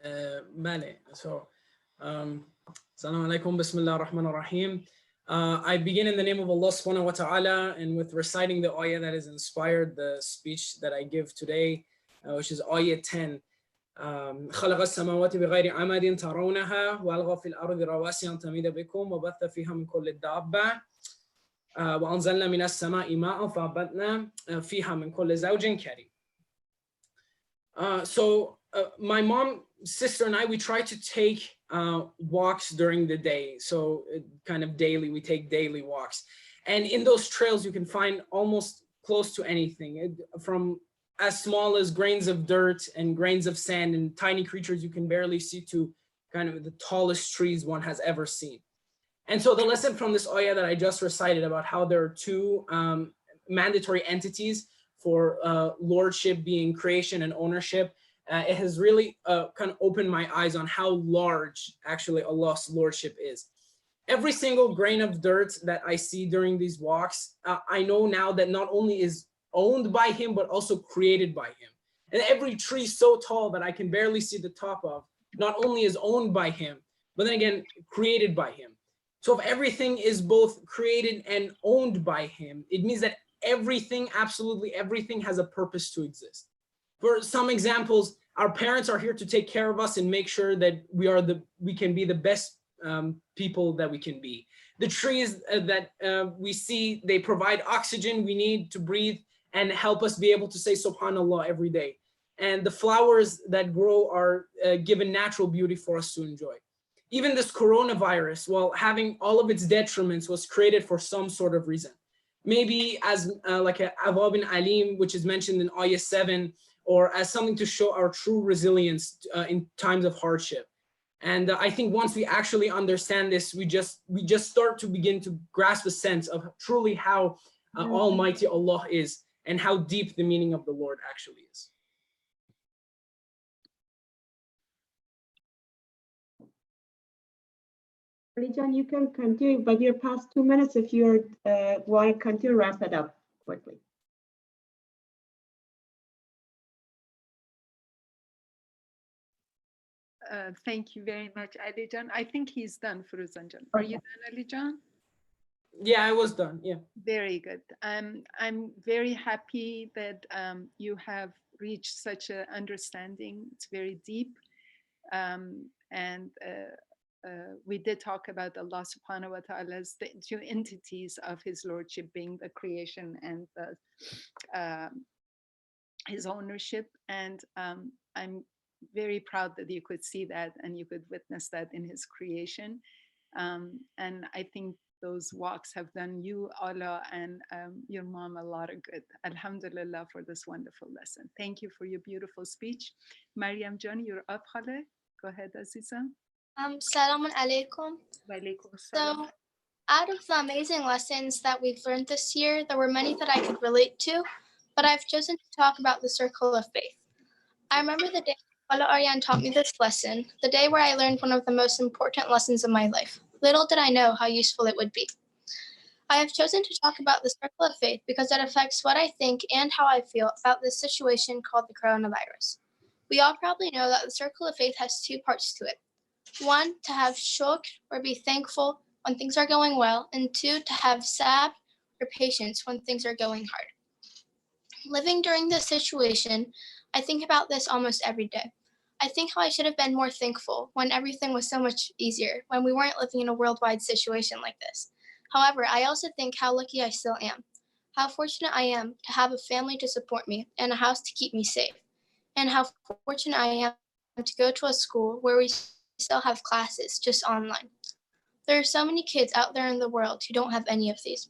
Bale. So, Assalamu alaikum, Bismillah ar-Rahman ar-Rahim. I begin in the name of Allah subhanahu wa ta'ala, and with reciting the ayah that has inspired the speech that I give today, which is ayah 10. خلق السماوات بغير عمد ترونها وألقى في الأرض رواسي أن تميد بكم وبث فيها من كل الدابة وأنزلنا من السماء ماء فأنبتنا فيها من كل زوج كريم. So my mom, sister, and I, we try to take walks during the day. So kind of daily, we take daily walks. And in those trails, you can find almost close to anything, from as small as grains of dirt and grains of sand and tiny creatures you can barely see to kind of the tallest trees one has ever seen. And so the lesson from this ayah that I just recited about how there are two mandatory entities for lordship, being creation and ownership, it has really kind of opened my eyes on how large actually Allah's lordship is. Every single grain of dirt that I see during these walks, I know now that not only is owned by him, but also created by him. And every tree so tall that I can barely see the top of, not only is owned by him, but then again, created by him. So if everything is both created and owned by him, it means that everything, absolutely everything, has a purpose to exist. For some examples, our parents are here to take care of us and make sure that we can be the best people that we can be. The trees that we see, they provide oxygen we need to breathe and help us be able to say Subhanallah every day. And the flowers that grow are given natural beauty for us to enjoy. Even this coronavirus, while having all of its detriments, was created for some sort of reason. Maybe as like a Awab bin Alim, which is mentioned in ayah 7, or as something to show our true resilience in times of hardship. And I think once we actually understand this, we just start to begin to grasp a sense of truly how almighty Allah is and how deep the meaning of the Lord actually is. John, you can continue, but you're past 2 minutes. If you're want to continue, wrap it up quickly. Thank you very much, Ali Jan. I think he's done, Firuzanjan. Are you done, Ali Jan? Yeah, I was done. Yeah. Very good. I'm very happy that you have reached such an understanding. It's very deep. We did talk about Allah subhanahu wa ta'ala's the two entities of his lordship being the creation and the, his ownership. And I'm very proud that you could see that and you could witness that in his creation. And I think those walks have done you, Allah, and your mom a lot of good. Alhamdulillah for this wonderful lesson. Thank you for your beautiful speech. Mariam Jan, you're up, Khale. Go ahead, Aziza. Salamun alaikum. So, out of the amazing lessons that we've learned this year, there were many that I could relate to, but I've chosen to talk about the circle of faith. I remember the day Khala Aryan taught me this lesson, the day where I learned one of the most important lessons of my life. Little did I know how useful it would be. I have chosen to talk about the circle of faith because it affects what I think and how I feel about this situation called the coronavirus. We all probably know that the circle of faith has two parts to it. One, to have shukr or be thankful when things are going well, and two, to have sabr or patience when things are going hard. Living during this situation, I think about this almost every day. I think how I should have been more thankful when everything was so much easier, when we weren't living in a worldwide situation like this. However, I also think how lucky I still am, how fortunate I am to have a family to support me and a house to keep me safe, and how fortunate I am to go to a school where we still have classes just online. There are so many kids out there in the world who don't have any of these.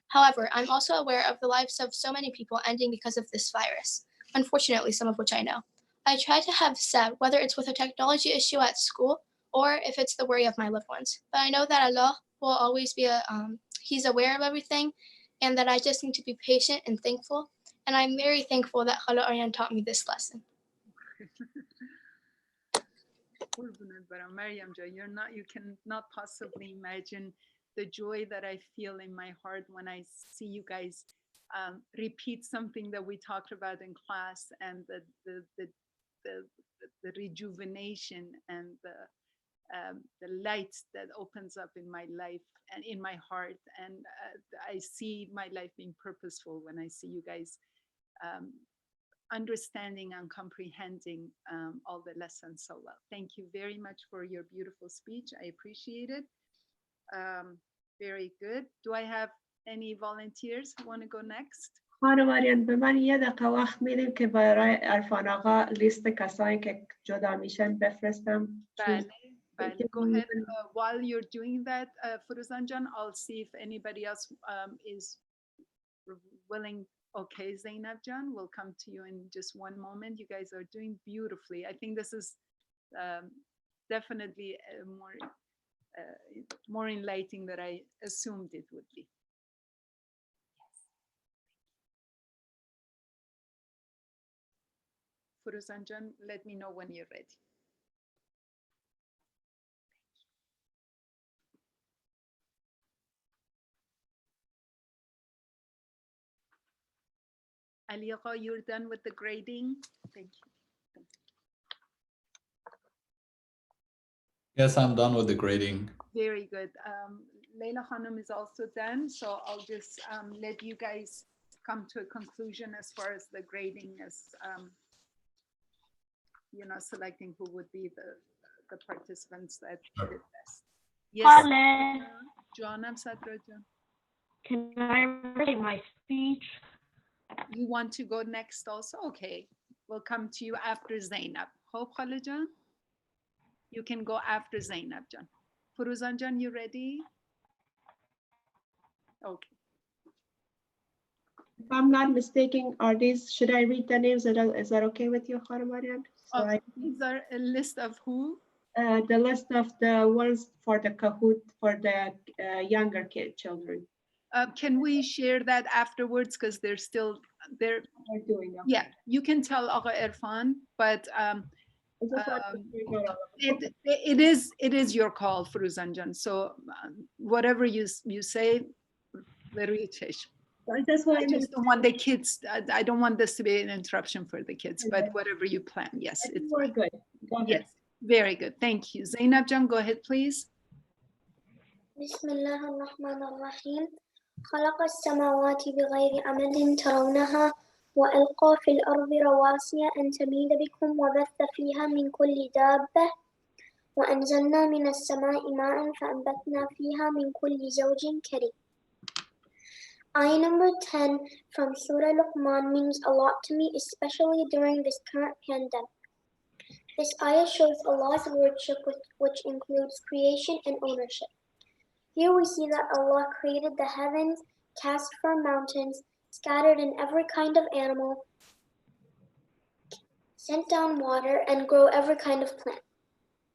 However, I'm also aware of the lives of so many people ending because of this virus, unfortunately, some of which I know. I try to have sabr, whether it's with a technology issue at school or if it's the worry of my loved ones. But I know that Allah will always be He's aware of everything, and that I just need to be patient and thankful. And I'm very thankful that Khala Aryan taught me this lesson. Mariam, you cannot possibly imagine the joy that I feel in my heart when I see you guys repeat something that we talked about in class, and the rejuvenation and the light that opens up in my life and in my heart. And I see my life being purposeful when I see you guys understanding and comprehending all the lessons so well. Thank you very much for your beautiful speech. I appreciate it. Very good. Do I have any volunteers who want to go next? خانم آریان به من یه دقیقه وقت میدیم که برای عرفان آقا لیست کسایی که جدا میشن بفرستم. بله. Go ahead. While you're doing that, Firuzanjan, I'll see if anybody else is willing. Okay, Zainab Jan, we'll come to you in just one moment. You guys are doing beautifully. I think this is definitely more enlightening than I assumed it would be. Firuzanjan, let me know when you're ready. Ali Agha, you're done with the grading? Thank you. Yes, I'm done with the grading. Very good. Leila Khanum is also done, so I'll just let you guys come to a conclusion as far as the grading as selecting who would be the participants that did best. Yes, John, I'm Sadra John. Can I write my speech? You want to go next also? Okay, we'll come to you after Zainab. Hope Khalijan, you can go after Zainab Jan. Firuzanjan, you ready? Okay. I'm not mistaken, should I read the names? Is that okay with you, Khana Mariam? So These are a list of who? The list of the ones for the Kahoot for the younger children. Can we share that afterwards? Because they're doing it. Yeah, you can tell Agha Irfan, but it is your call, Firuzanjan. So whatever you say, very I just don't want the kids. I don't want this to be an interruption for the kids. But whatever you plan, yes, it's We're good. Go ahead. Yes, very good. Thank you, Zainab Jan. Go ahead, please. بسم الله الرحمن الرحيم خلق السماوات بغير أمد ترونها وألقى في الأرض رواسي أن تميد بكم وبث فيها من كل دابة وأنزلنا من السماء ماء فأنبتنا فيها من كل زوج كريم. Ayah number 10 from Surah Luqman means a lot to me, especially during this current pandemic. This ayah shows Allah's lordship, which includes creation and ownership. Here we see that Allah created the heavens, cast firm mountains, scattered in every kind of animal, sent down water, and grow every kind of plant.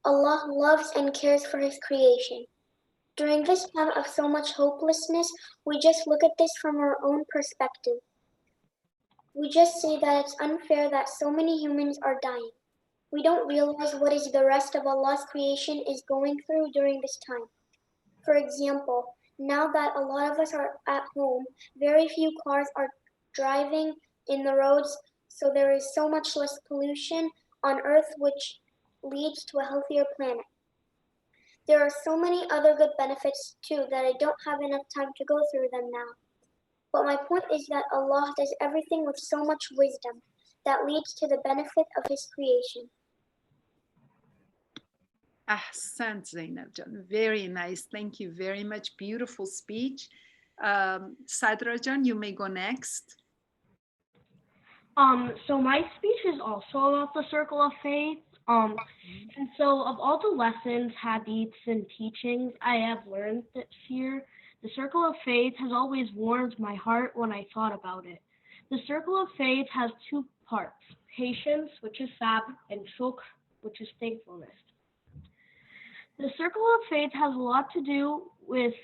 Allah loves and cares for His creation. During this time of so much hopelessness, we just look at this from our own perspective. We just say that it's unfair that so many humans are dying. We don't realize what is the rest of Allah's creation is going through during this time. For example, now that a lot of us are at home, very few cars are driving in the roads, so there is so much less pollution on Earth, which leads to a healthier planet. There are so many other good benefits too that I don't have enough time to go through them now. But my point is that Allah does everything with so much wisdom that leads to the benefit of His creation. Ahsant, Zainab Jan. Very nice. Thank you very much. Beautiful speech. Sadra Jan, you may go next. So my speech is also about the circle of faith. And so of all the lessons, hadiths, and teachings I have learned this year, the circle of faith has always warmed my heart when I thought about it. The circle of faith has two parts: patience, which is sabr, and shukr, which is thankfulness. The circle of faith has a lot to do with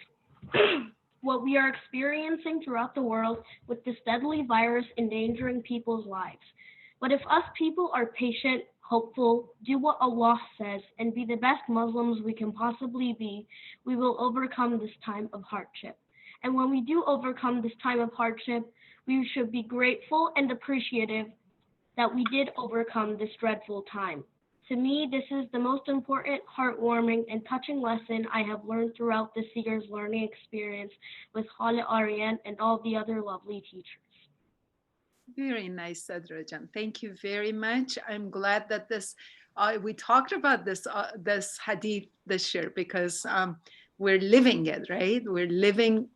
what we are experiencing throughout the world with this deadly virus endangering people's lives. But if us people are patient, hopeful, do what Allah says, and be the best Muslims we can possibly be, we will overcome this time of hardship. And when we do overcome this time of hardship, we should be grateful and appreciative that we did overcome this dreadful time. To me, this is the most important, heartwarming, and touching lesson I have learned throughout this year's learning experience with Khalid Aryan and all the other lovely teachers. Very nice, Sadra Jan. Thank you very much. I'm glad that we talked about this hadith this year because we're living it, right? We're living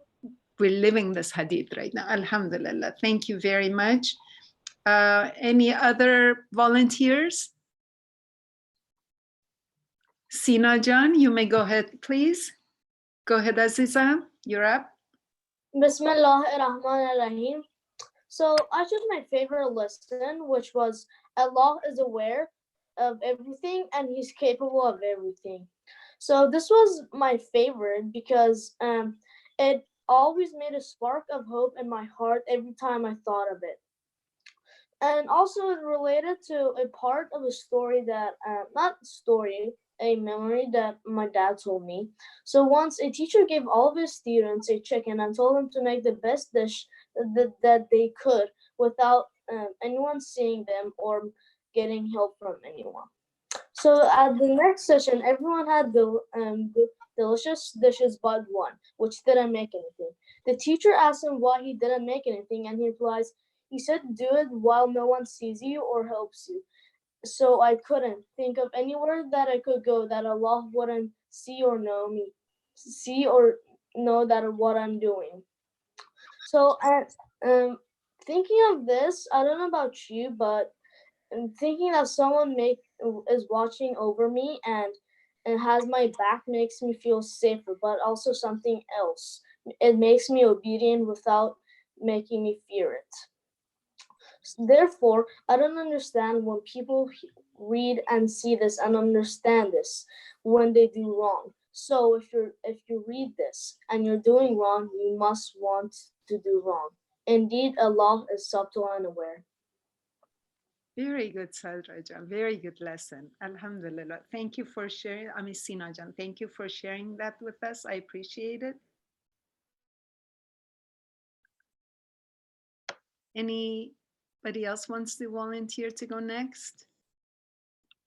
this hadith right now. Alhamdulillah. Thank you very much. Any other volunteers? Sina Jan, you may go ahead, please. Go ahead, Aziza. You're up. Bismillahirrahmanirrahim. So I chose my favorite lesson, which was Allah is aware of everything and He's capable of everything. So this was my favorite because it always made a spark of hope in my heart every time I thought of it. And also it related to a part of a story that, a memory that my dad told me. So once a teacher gave all of his students a chicken and told them to make the best dish that they could without anyone seeing them or getting help from anyone. So at the next session, everyone had the delicious dishes but one, which didn't make anything. The teacher asked him why he didn't make anything, and he replies, "He said do it while no one sees you or helps you." So I couldn't think of anywhere that I could go that Allah wouldn't see or know that what I'm doing. So thinking of this, I don't know about you, but thinking that someone is watching over me and has my back makes me feel safer, but also something else. It makes me obedient without making me fear it. Therefore, I don't understand when people read and see this and understand this when they do wrong. So if you read this and you're doing wrong, you must want to do wrong. Indeed, Allah is subtle and aware. Very good, Sadrajan. Very good lesson. Alhamdulillah. Thank you for sharing. I mean, Sinajan, thank you for sharing that with us. I appreciate it. Anybody else wants to volunteer to go next?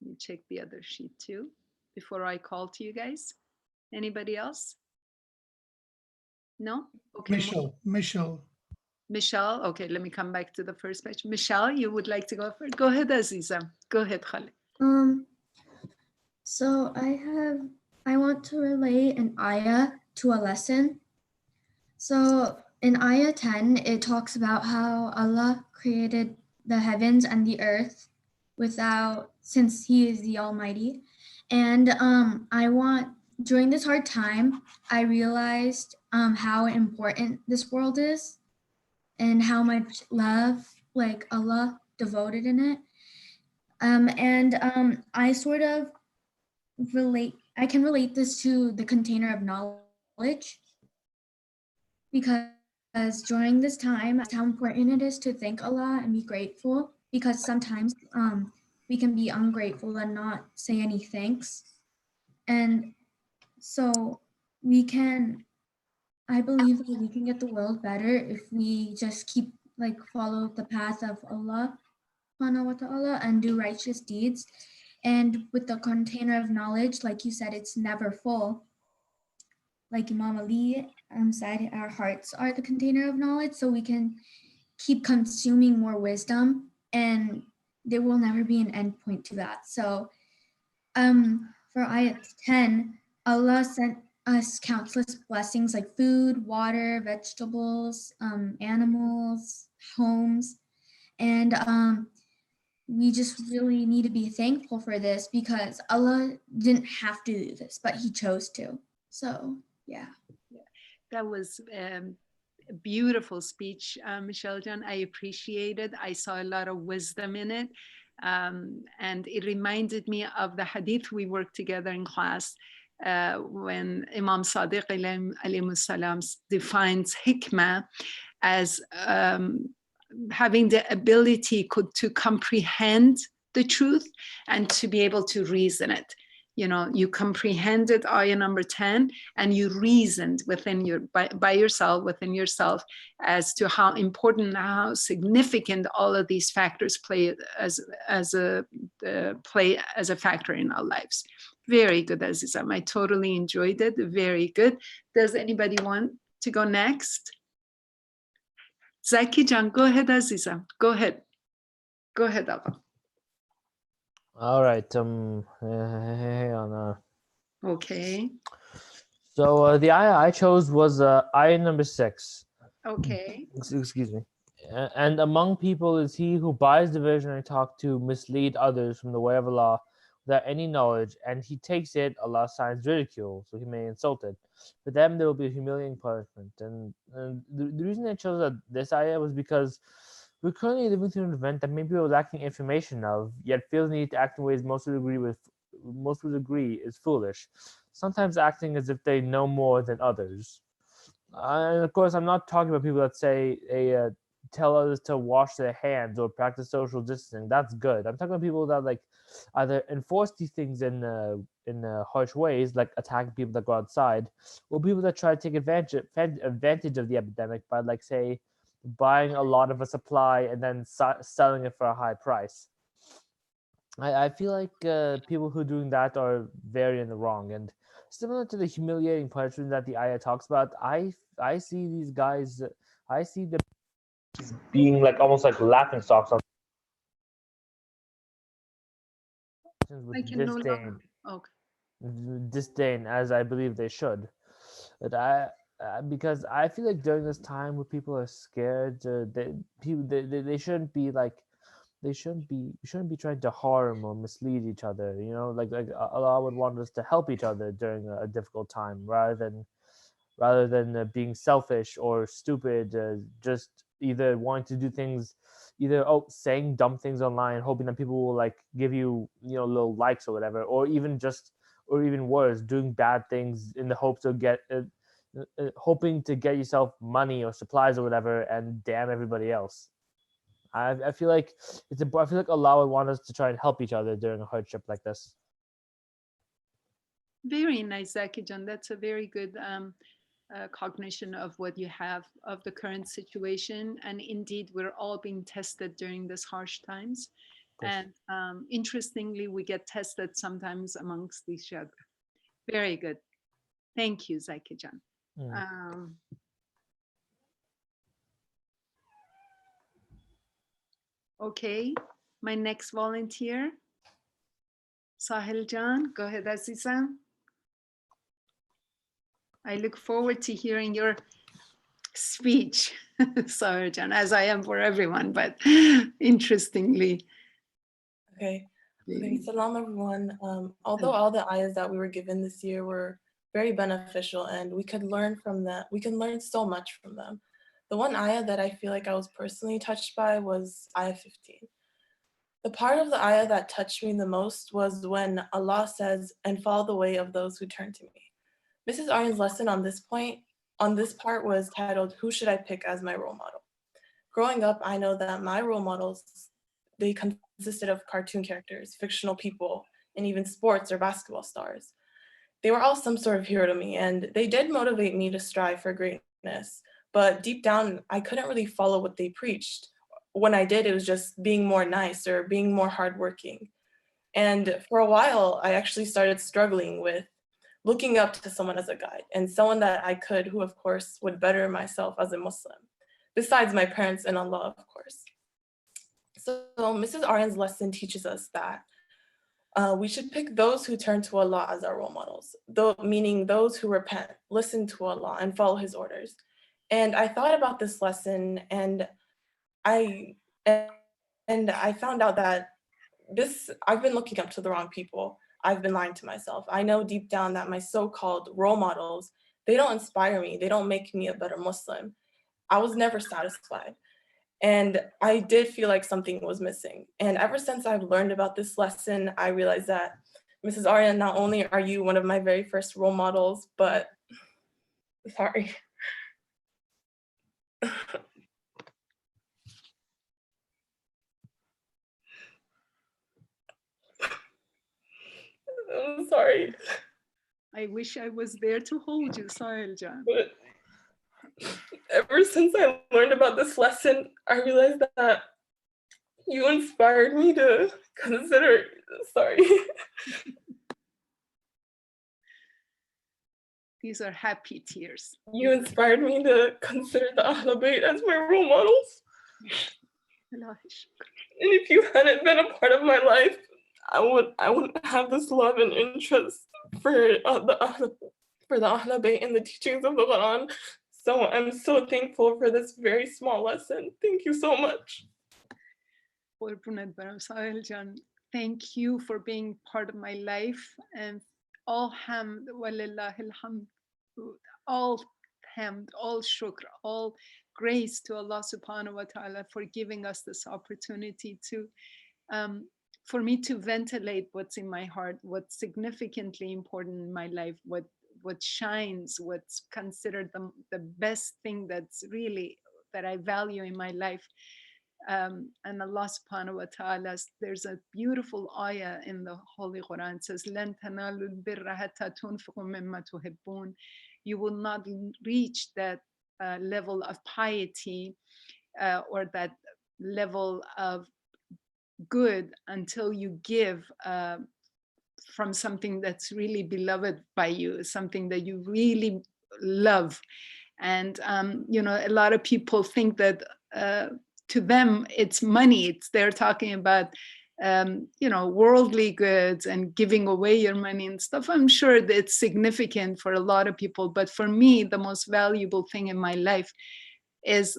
Let me check the other sheet too before I call to you guys. Anybody else? No? Okay. Michelle. Michelle, okay, let me come back to the first page. Michelle, you would like to go first? Go ahead, Aziza. Go ahead, Khalid. So I want to relate an ayah to a lesson. So in ayah 10, it talks about how Allah created the heavens and the earth since He is the Almighty. And during this hard time, I realized how important this world is and how much love Allah devoted in it. I sort of I can relate this to the container of knowledge, because during this time, how important it is to thank Allah and be grateful, because sometimes we can be ungrateful and not say any thanks. And so I believe that we can get the world better if we just keep follow the path of Allah subhanahu wa ta'ala and do righteous deeds. And with the container of knowledge, like you said, it's never full. Like Imam Ali said, our hearts are the container of knowledge, so we can keep consuming more wisdom, and there will never be an end point to that. So for ayat 10, Allah sent us countless blessings like food, water, vegetables, animals, homes, and we just really need to be thankful for this, because Allah didn't have to do this, but He chose to. So yeah. That was a beautiful speech, Michelle Jan. I appreciate it. I saw a lot of wisdom in it. And it reminded me of the hadith we worked together in class when Imam Sadiq alayhi salam defines hikmah as having the ability to comprehend the truth and to be able to reason it. You know, you comprehended ayah number 10 and you reasoned by yourself, within yourself, as to how important, how significant all of these factors play as a factor in our lives. Very good, Azizam. I totally enjoyed it. Very good. Does anybody want to go next? Zaki Jan, go ahead, Azizam. Go ahead. Go ahead, Abba. All right. Hey, Anna. Okay. So the ayah I chose was ayah number 6. Okay. Excuse me. And among people is he who buys division and talk to mislead others from the way of Allah without any knowledge, and he takes it, Allah signs ridicule, so he may insult it. For them there will be a humiliating punishment. And the reason I chose this ayah was because we're currently living through an event that maybe we're lacking information of, yet feel the need to act in ways most would agree is foolish. Sometimes acting as if they know more than others. And of course, I'm not talking about people that say tell others to wash their hands or practice social distancing. That's good. I'm talking about people that either enforce these things in harsh ways, like attacking people that go outside, or people that try to take advantage of the epidemic by say buying a lot of a supply and then selling it for a high price. I feel like people who are doing that are very in the wrong. And similar to the humiliating punishment that the ayah talks about, I see these guys, I see them being almost like laughing stocks on with disdain. Disdain, as I believe they should. But because I feel like during this time where people are scared, they shouldn't be we shouldn't be trying to harm or mislead each other. You know, like Allah would want us to help each other during a difficult time, rather than rather than being selfish or stupid, just either wanting to do things, either saying dumb things online, hoping that people will like give you little likes or whatever, or even worse, doing bad things in the hopes of hoping to get yourself money or supplies or whatever, and damn everybody else. I feel like I feel like Allah would want us to try and help each other during a hardship like this. Very nice, Zaki Jan. That's a very good cognition of what you have of the current situation. And indeed, we're all being tested during this harsh times. And interestingly, we get tested sometimes amongst each other. Very good. Thank you, Zaki Jan. Okay, my next volunteer, Sahil Jan. Go ahead, Azizam. I look forward to hearing your speech, Sahil Jan, as I am for everyone, but interestingly. Okay. Salam everyone. Although all the ayahs that we were given this year were very beneficial and we could learn from them, we can learn so much from them. The one ayah that I feel like I was personally touched by was ayah 15. The part of the ayah that touched me the most was when Allah says, "And follow the way of those who turn to me." Mrs. Aryan's lesson on this part was titled, "Who should I pick as my role model?" Growing up, I know that my role models, they consisted of cartoon characters, fictional people, and even sports or basketball stars. They were all some sort of hero to me, and they did motivate me to strive for greatness. But deep down, I couldn't really follow what they preached. When I did, it was just being more nice or being more hardworking. And for a while, I actually started struggling with looking up to someone as a guide and someone that I could, who of course would better myself as a Muslim, besides my parents and Allah, of course. So Mrs. Aryan's lesson teaches us that we should pick those who turn to Allah as our role models, meaning those who repent, listen to Allah, and follow His orders. And I thought about this lesson, and I found out that I've been looking up to the wrong people. I've been lying to myself. I know deep down that my so-called role models, they don't inspire me. They don't make me a better Muslim. I was never satisfied. And I did feel like something was missing. And ever since I've learned about this lesson, I realized that, Mrs. Aryan, not only are you one of my very first role models, but sorry. I'm sorry. I wish I was there to hold you, Sahil Jan. But ever since I learned about this lesson, I realized that you inspired me to consider, sorry. These are happy tears. You inspired me to consider the Ahlul Bayt as my role models. And if you hadn't been a part of my life, I wouldn't have this love and interest for the Ahlul Bayt and the teachings of the Quran. So I'm so thankful for this very small lesson. Thank you so much. Sahil Jan, thank you for being part of my life, and all hamd, walillahil hamd, all hamd, all shukr, all grace to Allah subhanahu wa ta'ala for giving us this opportunity to for me to ventilate what's in my heart, what's significantly important in my life, what shines, what's considered the best thing that's really that I value in my life. And Allah subhanahu wa ta'ala, there's a beautiful ayah in the Holy Quran, says, "Lan tanalul birra hatta tunfiqu mimma tuhibbun." You will not reach that level of piety or that level of good until you give from something that's really beloved by you, something that you really love. And you know, a lot of people think that to them it's money. They're talking about you know, worldly goods and giving away your money and stuff. I'm sure that it's significant for a lot of people, but for me, the most valuable thing in my life is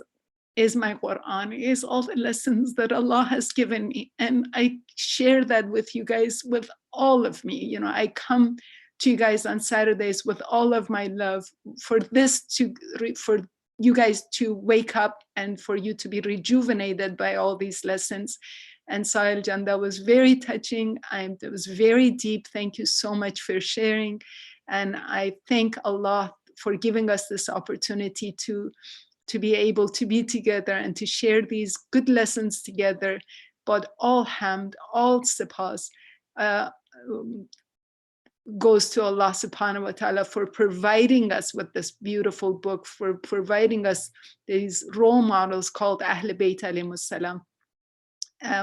my Quran, is all the lessons that Allah has given me. And I share that with you guys, with all of me. You know, I come to you guys on Saturdays with all of my love, for you guys to wake up and for you to be rejuvenated by all these lessons. And Sahil Jan, that was very touching. That was very deep. Thank you so much for sharing. And I thank Allah for giving us this opportunity to be able to be together and to share these good lessons together. But all hamd, all sipas goes to Allah subhanahu wa ta'ala for providing us with this beautiful book, for providing us these role models called Ahl Bayt alayhimus salam,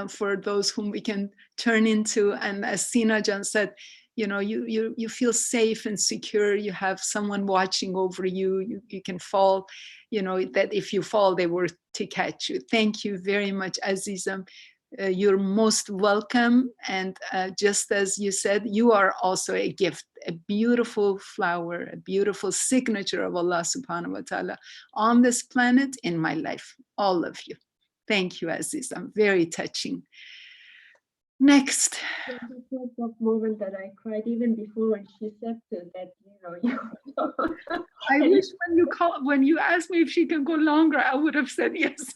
for those whom we can turn into. And as Sina Jan said, you know, you feel safe and secure. You have someone watching over you. You can fall, you know, that if you fall, they were to catch you. Thank you very much, Azizam. You're most welcome. And just as you said, you are also a gift, a beautiful flower, a beautiful signature of Allah subhanahu wa ta'ala on this planet, in my life, all of you. Thank you, Azizam. Very touching. Next. That moment that I cried even before when she said that, you know, I wish when you asked me if she can go longer, I would have said yes.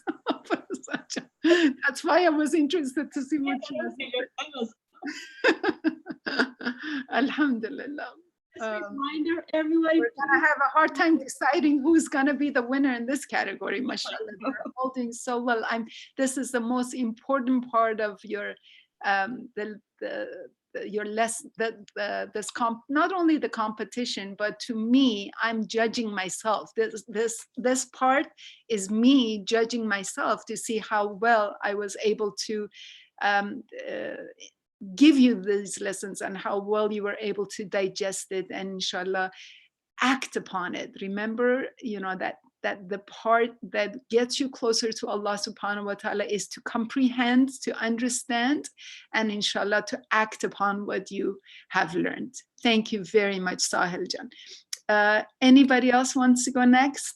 That's why I was interested to see what she was. Alhamdulillah. Reminder, everybody. We're gonna have a hard time deciding who's gonna be the winner in this category. Mashallah, you're all doing so well. This is the most important part of your your lesson, not only the competition, but to me, I'm judging myself. This part is me judging myself to see how well I was able to give you these lessons and how well you were able to digest it and inshallah act upon it. Remember, you know, that the part that gets you closer to Allah subhanahu wa ta'ala is to comprehend, to understand, and inshallah to act upon what you have learned. Thank you very much, Sahil Jan. Anybody else wants to go next?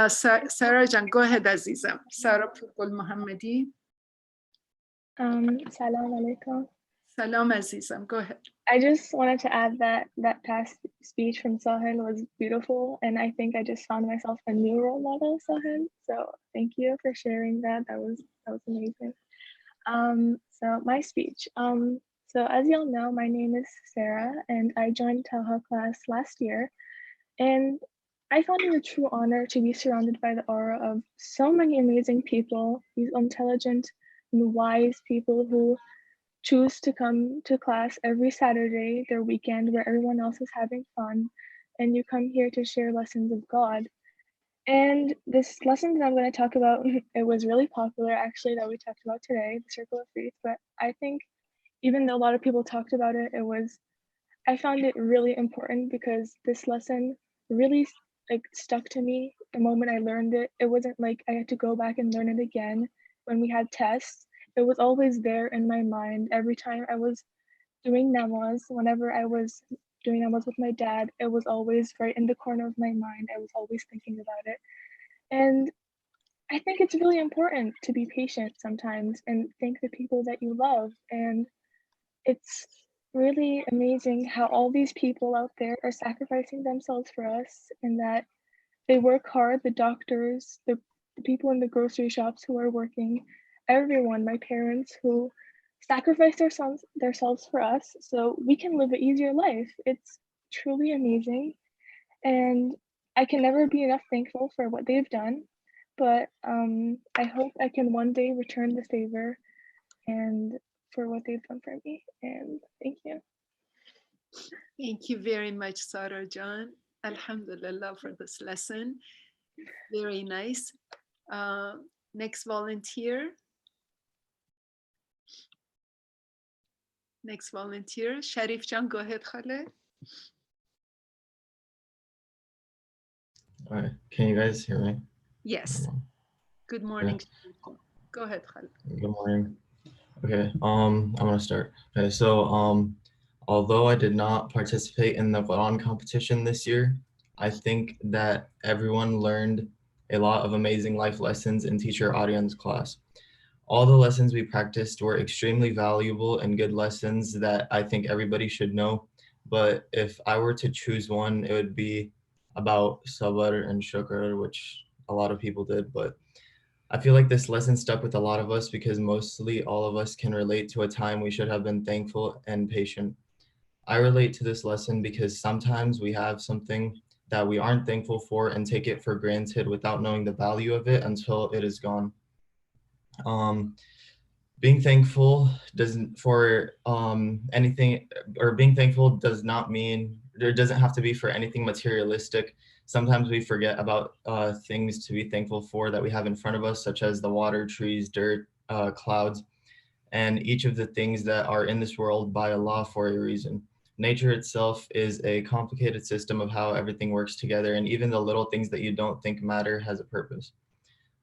Sarah Jan, go ahead, Aziza. Sarah Purgul Muhammadi. Salam alaikum. Salam, Azizam, go ahead. I just wanted to add that past speech from Sahil was beautiful, and I think I just found myself a new role model, Sahil. So thank you for sharing that. That was amazing. So my speech. So as y'all know, my name is Sarah, and I joined Talha class last year, and I found it a true honor to be surrounded by the aura of so many amazing people, these intelligent and wise people who choose to come to class every Saturday, their weekend, where everyone else is having fun, and you come here to share lessons of God. And this lesson that I'm going to talk about, it was really popular actually that we talked about today, the Circle of Faith, but I think even though a lot of people talked about it, I found it really important because this lesson really stuck to me the moment I learned it. It wasn't like I had to go back and learn it again when we had tests. It was always there in my mind. Every time I was doing namaz, whenever I was doing namaz with my dad, it was always right in the corner of my mind. I was always thinking about it. And I think it's really important to be patient sometimes and thank the people that you love. And it's really amazing how all these people out there are sacrificing themselves for us, and that they work hard, the doctors, the people in the grocery shops who are working, everyone, my parents who sacrifice themselves for us so we can live an easier life. It's truly amazing. And I can never be enough thankful for what they've done. But I hope I can one day return the favor and for what they've done for me. And thank you. Thank you very much, Sarah Jan. Alhamdulillah for this lesson. Very nice. Next volunteer. Next volunteer, Sharif Jan, go ahead, Khaled. All right, can you guys hear me? Yes. Good morning. Yeah. Go ahead, Khaled. Good morning. Okay, I'm gonna start. Okay, so although I did not participate in the Quran competition this year, I think that everyone learned a lot of amazing life lessons in Teacher Audience class. All the lessons we practiced were extremely valuable and good lessons that I think everybody should know. but if I were to choose one, it would be about sabr and shukr, which a lot of people did. But I feel like this lesson stuck with a lot of us because mostly all of us can relate to a time we should have been thankful and patient. I relate to this lesson because sometimes we have something that we aren't thankful for and take it for granted without knowing the value of it until it is gone. Being thankful doesn't for anything, or being thankful does not mean, there doesn't have to be for anything materialistic. Sometimes we forget about things to be thankful for that we have in front of us, such as the water, trees, dirt, clouds, and each of the things that are in this world by Allah for a reason. Nature itself is a complicated system of how everything works together, and even the little things that you don't think matter has a purpose.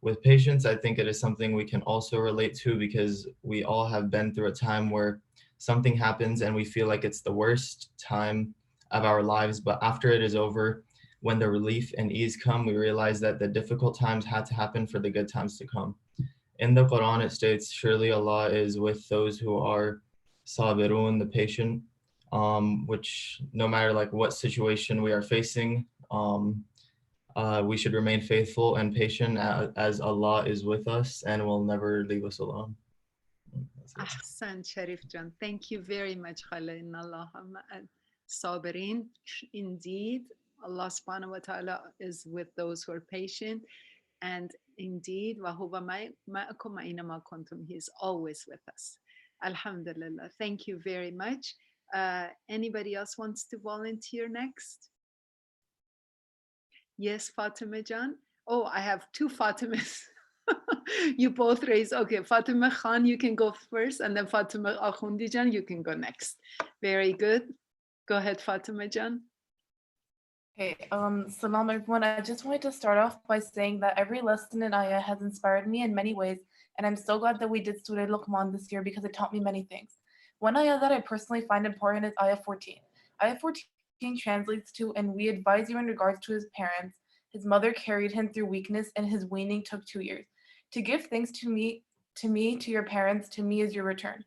With patience, I think it is something we can also relate to because we all have been through a time where something happens and we feel like it's the worst time of our lives, but after it is over, when the relief and ease come, we realize that the difficult times had to happen for the good times to come. In the Quran, it states, surely Allah is with those who are sabirun, the patient, which no matter like what situation we are facing, we should remain faithful and patient as Allah is with us and will never leave us alone. Ahsan Sharif Jan. Thank you very much, Khala. Inna Allah sabirin. Indeed, Allah subhanahu wa ta'ala is with those who are patient. And indeed, وَهُوَ مَعَكُمْ أَيْنَمَا كُنْتُمْ. He is always with us. Alhamdulillah. Thank you very much. Anybody else wants to volunteer next? Yes, Fatima Jan. Oh, I have two Fatimas. You both raise. Okay, Fatima Khan, you can go first, and then Fatima Akhundi Jan, you can go next. Very good. Go ahead, Fatima Jan. Hey, salam everyone. I just wanted to start off by saying that every lesson in Ayah has inspired me in many ways, and I'm so glad that we did Surah Luqman this year because it taught me many things. One ayah that I personally find important is Ayah 14. Ayah 14 translates to, and we advise you in regards to his parents. His mother carried him through weakness, and his weaning took 2 years. To give thanks to me, to your parents, to me is your return.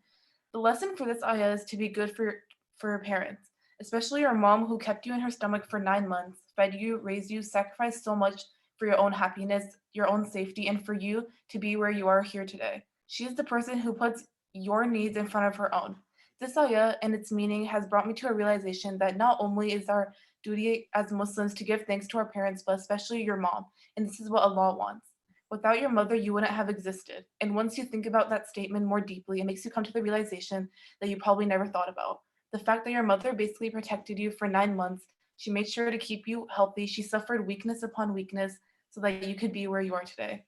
The lesson for this ayah is to be good for your parents, especially your mom who kept you in her stomach for 9 months, fed you, raised you, sacrificed so much for your own happiness, your own safety, and for you to be where you are here today. She is the person who puts your needs in front of her own. This ayah and its meaning has brought me to a realization that not only is our duty as Muslims to give thanks to our parents, but especially your mom, and this is what Allah wants. Without your mother, you wouldn't have existed. And once you think about that statement more deeply, it makes you come to the realization that you probably never thought about. The fact that your mother basically protected you for 9 months, she made sure to keep you healthy, she suffered weakness upon weakness so that you could be where you are today.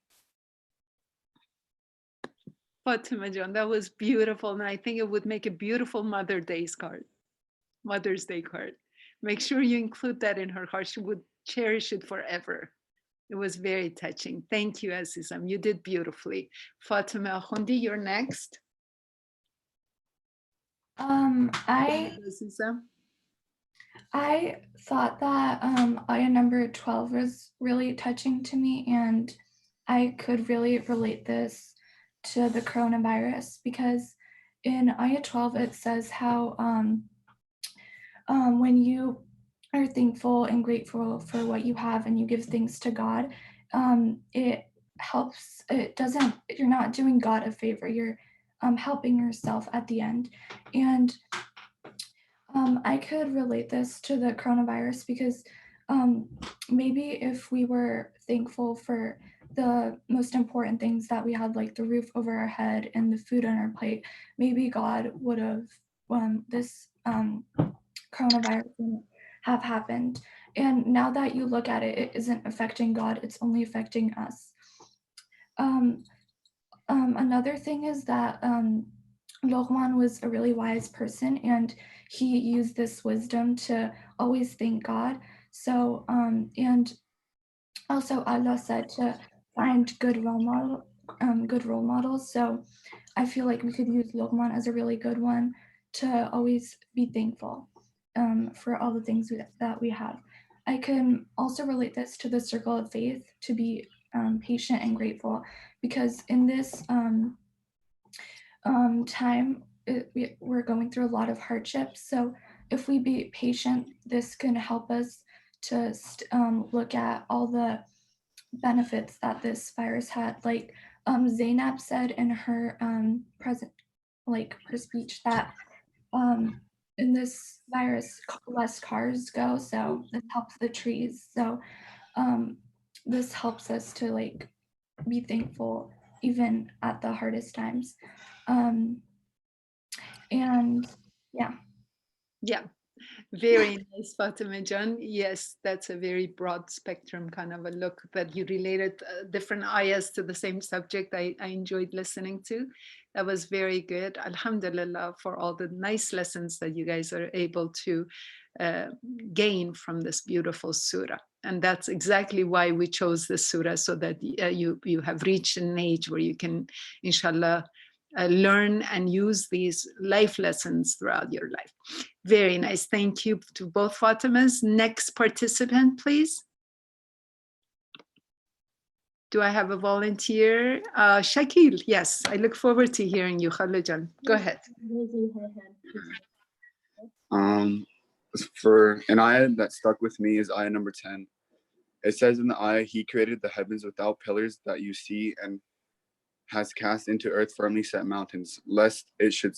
Fatima Jan, that was beautiful. And I think it would make a beautiful Mother's Day card. Make sure you include that in her card. She would cherish it forever. It was very touching. Thank you, Azizam. You did beautifully. Fatima Akhundi, you're next. I thought that ayah number 12 was really touching to me, and I could really relate this to the coronavirus because in ayah 12 it says how when you are thankful and grateful for what you have and you give things to God, it helps. You're not doing God a favor, you're helping yourself at the end. And I could relate this to the coronavirus because maybe if we were thankful for the most important things that we had, like the roof over our head and the food on our plate, maybe God would have, this coronavirus wouldn't have happened. And now that you look at it, it isn't affecting God, it's only affecting us. Another thing is that Luqman was a really wise person, and he used this wisdom to always thank God. So, and also Allah said to find good role models. So I feel like we could use Luqman as a really good one to always be thankful for all the things that we have. I can also relate this to the circle of faith, to be patient and grateful, because in this time we're going through a lot of hardships. So if we be patient, this can help us to look at all the benefits that this virus had. Like Zainab said in her her speech that in this virus less cars go, so this helps the trees. So this helps us to like be thankful even at the hardest times. And yeah. Yeah, very nice, Fatima Jan. Yes, that's a very broad spectrum kind of a look that you related different ayahs to the same subject. I enjoyed listening to. That was very good. Alhamdulillah for all the nice lessons that you guys are able to gain from this beautiful surah. And that's exactly why we chose this surah, so that you have reached an age where you can, inshallah, learn and use these life lessons throughout your life. Very nice. Thank you to both Fatimas. Next participant, please. Do I have a volunteer? Shakil, yes. I look forward to hearing you, Khalijan. Go ahead. For an ayah that stuck with me is ayah number 10. It says in the ayah, he created the heavens without pillars that you see and has cast into earth firmly set mountains, lest it should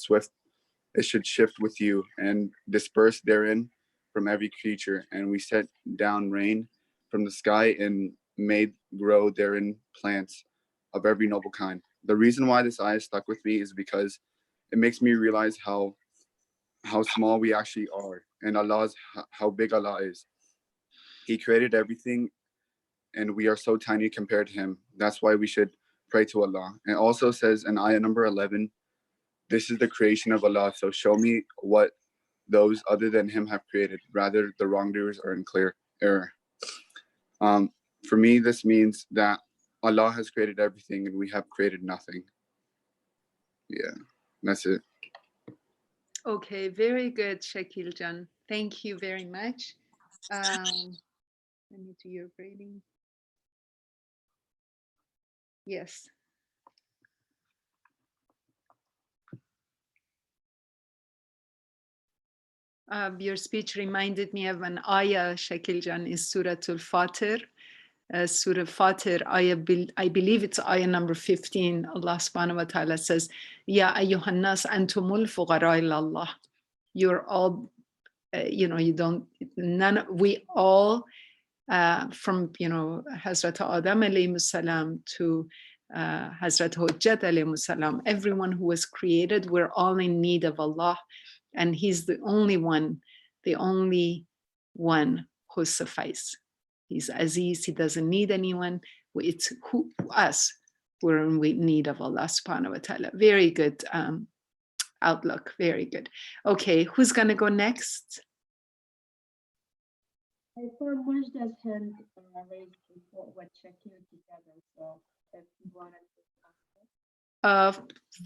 shift with you and disperse therein from every creature. And we set down rain from the sky and made grow therein plants of every noble kind. The reason why this ayah stuck with me is because it makes me realize how small we actually are, and how big Allah is. He created everything, and we are so tiny compared to him. That's why we should pray to Allah. And it also says in ayah number 11, this is the creation of Allah, so show me what those other than him have created. Rather, the wrongdoers are in clear error. For me, this means that Allah has created everything and we have created nothing. Yeah, that's it. Okay, very good, Shakil Jan. Thank you very much. Let me do your grading. Yes. Your speech reminded me of an ayah, Shakil Jan, is Surah Al-Fatir. Surah Fatir, I believe it's ayah number 15. Allah subhanahu wa ta'ala says, Ya ayyuhan nas antumul fuqara ila Allah. You're all, we all, from, Hazrat Adam alayhi salam to Hazrat Hujjat alayhi salam, everyone who was created, we're all in need of Allah. And he's the only one who suffices. He's Aziz, he doesn't need anyone. It's us, we're in need of Allah subhanahu wa ta'ala. Very good outlook, very good. Okay, who's gonna go next? I saw Mujda's hand raised before what checking together, so if you wanted to.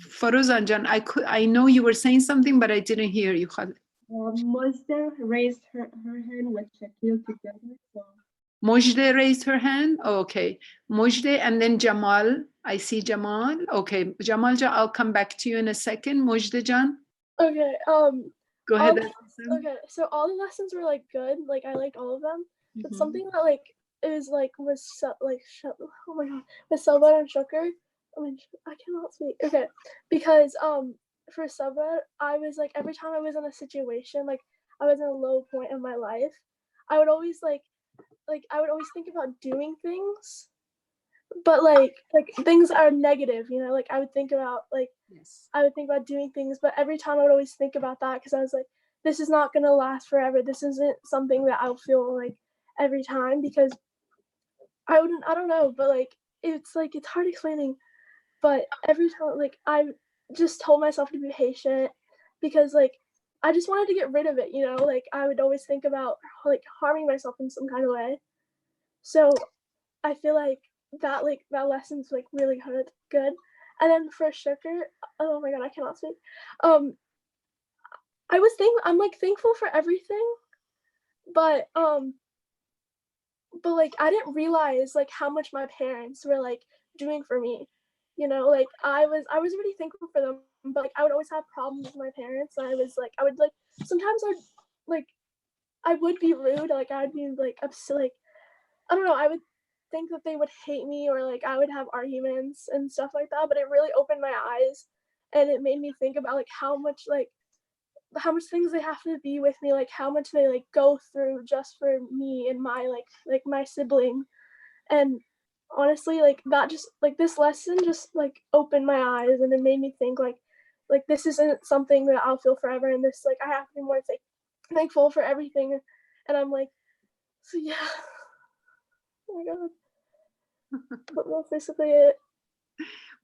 Faruzan Jan, I know you were saying something, but I didn't hear you. Mujda raised her hand with Shakil together, so. Mujde raised her hand. Oh, okay. Mujde, and then Jamal. I see Jamal. Okay, Jamal, I'll come back to you in a second. Mujde Jan. Okay. Go ahead. Okay. So all the lessons were like good. Like I liked all of them. But Mhm. something that like was oh my god, with Sabar and Shukr. I mean, I cannot speak. Okay, because for Sabar, I was like every time I was in a situation, like I was in a low point in my life, I would always I would always think about doing things, but like things are negative, like I would think about I would think about doing things, but every time I would always think about that because I was like, this is not gonna last forever. This isn't something that I'll feel like every time, because I don't know, but it's hard explaining, but every time I just told myself to be patient because I just wanted to get rid of it, I would always think about harming myself in some kind of way. So I feel like that lesson's really good. And then for Shukr, oh my god, I cannot speak. I'm thankful for everything, but I didn't realize how much my parents were doing for me. I was really thankful for them, but I would always have problems with my parents. And I would sometimes like I would be rude, like I'd be like upset, like I don't know, I would think that they would hate me or like I would have arguments and stuff like that, but it really opened my eyes and it made me think about like how much things they have to be with me, like how much they like go through just for me and my like my sibling. And honestly, like that just like this lesson just like opened my eyes and it made me think like this isn't something that I'll feel forever, and this like I have to be more thankful for everything. And I'm like, so yeah. Oh my god. But that's basically it.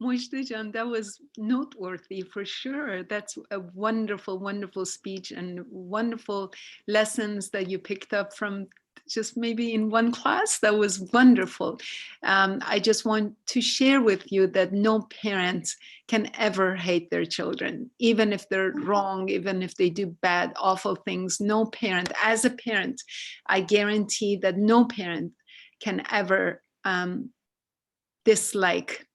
Mujdejan, that was noteworthy for sure. That's a wonderful, wonderful speech and wonderful lessons that you picked up from just maybe in one class. That was wonderful. I just want to share with you that no parent can ever hate their children, even if they're wrong, even if they do bad, awful things. No parent, as a parent, I guarantee that no parent can ever dislike.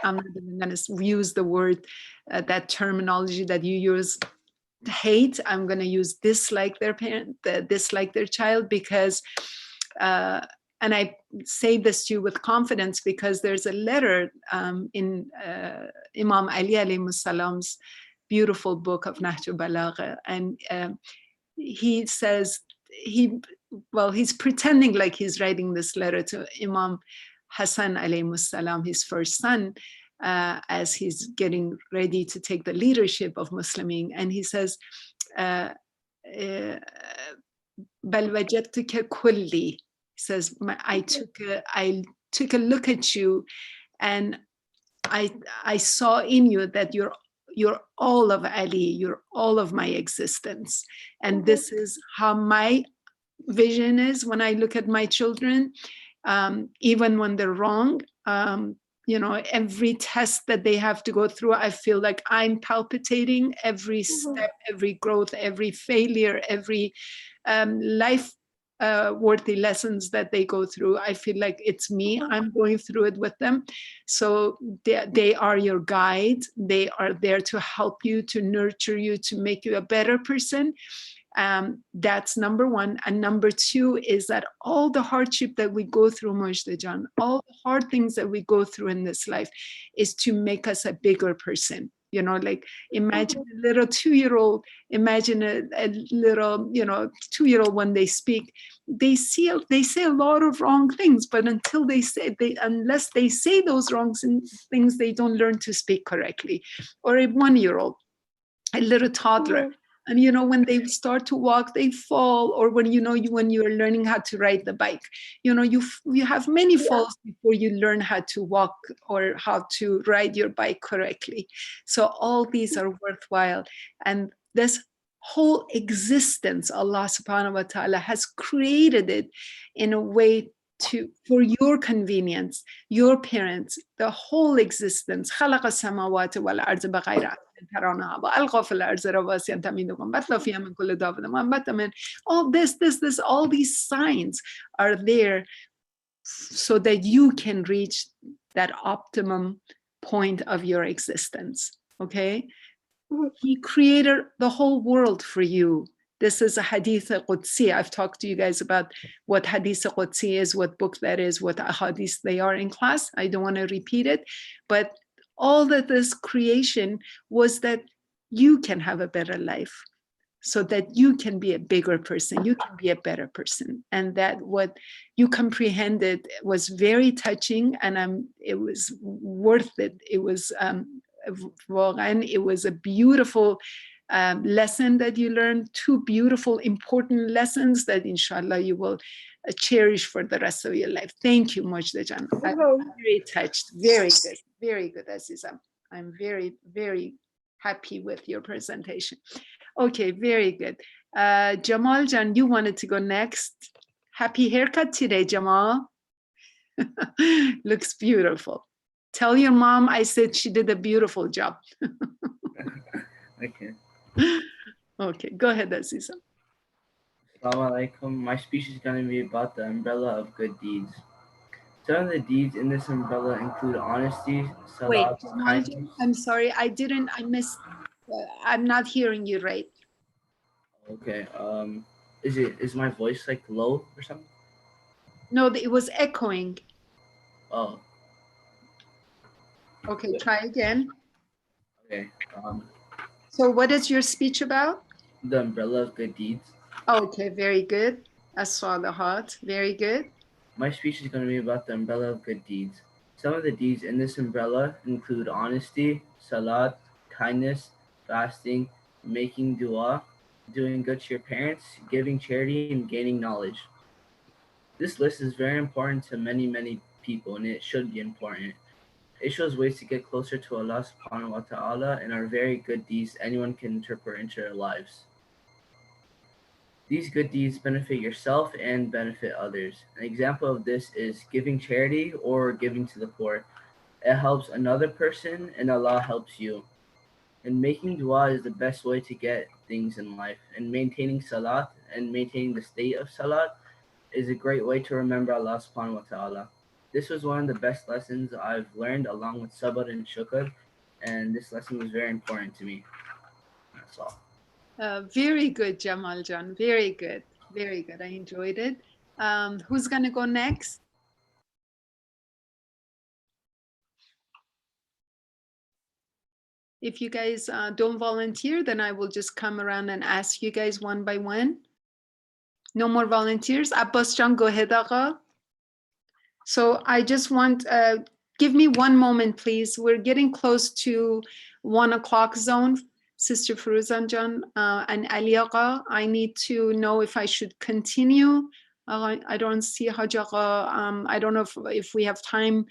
I'm not even going to use the word, that terminology that you use, hate. I'm going to use dislike their parent, dislike their child, because, and I say this to you with confidence because there's a letter in Imam Ali alayhi salam's beautiful book of Nahj Balagha, and he says, he's pretending like he's writing this letter to Imam Hassan alayhi salam, his first son, as he's getting ready to take the leadership of Muslimin. And he says, Bal wajadtuka kulli. He says, I took a look at you and I saw in you that you're all of Ali, you're all of my existence. And this is how my vision is when I look at my children. Even when they're wrong, every test that they have to go through, I feel like I'm palpitating every step, every growth, every failure, every life worthy lessons that they go through. I feel like it's me. I'm going through it with them. So they are your guide. They are there to help you, to nurture you, to make you a better person. That's number one. And number two is that all the hardship that we go through, Mujdejan, all the hard things that we go through in this life is to make us a bigger person. Like imagine a little 2-year-old, imagine a little, 2-year-old when they speak, they say a lot of wrong things, but unless they say those wrong things, they don't learn to speak correctly. Or a 1-year-old, a little toddler. And when they start to walk, they fall. Or when when you're learning how to ride the bike, you have many falls before you learn how to walk or how to ride your bike correctly. So all these are worthwhile. And this whole existence, Allah subhanahu wa ta'ala has created it in a way for your convenience, your parents, the whole existence. خلق السماوات والأرض بغير عمد ترونها وألقى في الأرض رواسي أن تميدكم بث فيها من كل دابة وأنبت من all this, all these signs are there so that you can reach that optimum point of your existence. Okay? He created the whole world for you. This is a Hadith Qudsi. I've talked to you guys about what Hadith Qudsi is, what book that is, what ahadith they are in class. I don't want to repeat it. But all that this creation was that you can have a better life, so that you can be a bigger person, you can be a better person. And that what you comprehended was very touching, and it was worth it. It was it was a beautiful lesson that you learned, 2 beautiful, important lessons that inshallah you will cherish for the rest of your life. Thank you, Mujdejan. I'm very touched. Very good, Aziza. I'm very, very happy with your presentation. Okay, very good. Jamal Jan, you wanted to go next. Happy haircut today, Jamal. Looks beautiful. Tell your mom I said she did a beautiful job. Okay. Okay, go ahead, Aziza. Assalamu alaikum. My speech is going to be about the umbrella of good deeds. Some of the deeds in this umbrella include honesty, Wait, salat, kindness. I'm sorry, I missed, I'm not hearing you right. Okay. Is my voice like low or something? No, it was echoing. Oh, Okay, try again. okay. So what is your speech about? The umbrella of good deeds. Okay, very good. As-Salihat, very good. My speech is going to be about the umbrella of good deeds. Some of the deeds in this umbrella include honesty, salat, kindness, fasting, making dua, doing good to your parents, giving charity, and gaining knowledge. This list is very important to many people, and it should be important. It shows ways to get closer to Allah subhanahu wa ta'ala and are very good deeds anyone can interpret into their lives. These good deeds benefit yourself and benefit others. An example of this is giving charity or giving to the poor. It helps another person and Allah helps you. And making dua is the best way to get things in life. And maintaining salat and maintaining the state of salat is a great way to remember Allah subhanahu wa ta'ala. This was one of the best lessons I've learned along with sabr and shukr, and this lesson was very important to me. That's all. Very good, Jamal Jan. Very good. Very good. I enjoyed it. Who's going to go next? If you guys don't volunteer, then I will just come around and ask you guys one by one. No more volunteers. Abbas Jan, go ahead, Agha. So I just want, give me one moment, please. We're getting close to 1 o'clock zone. Sister Firuzan Jan and Ali Agha, I need to know if I should continue. I don't see Hajj Agha. I don't know if we have time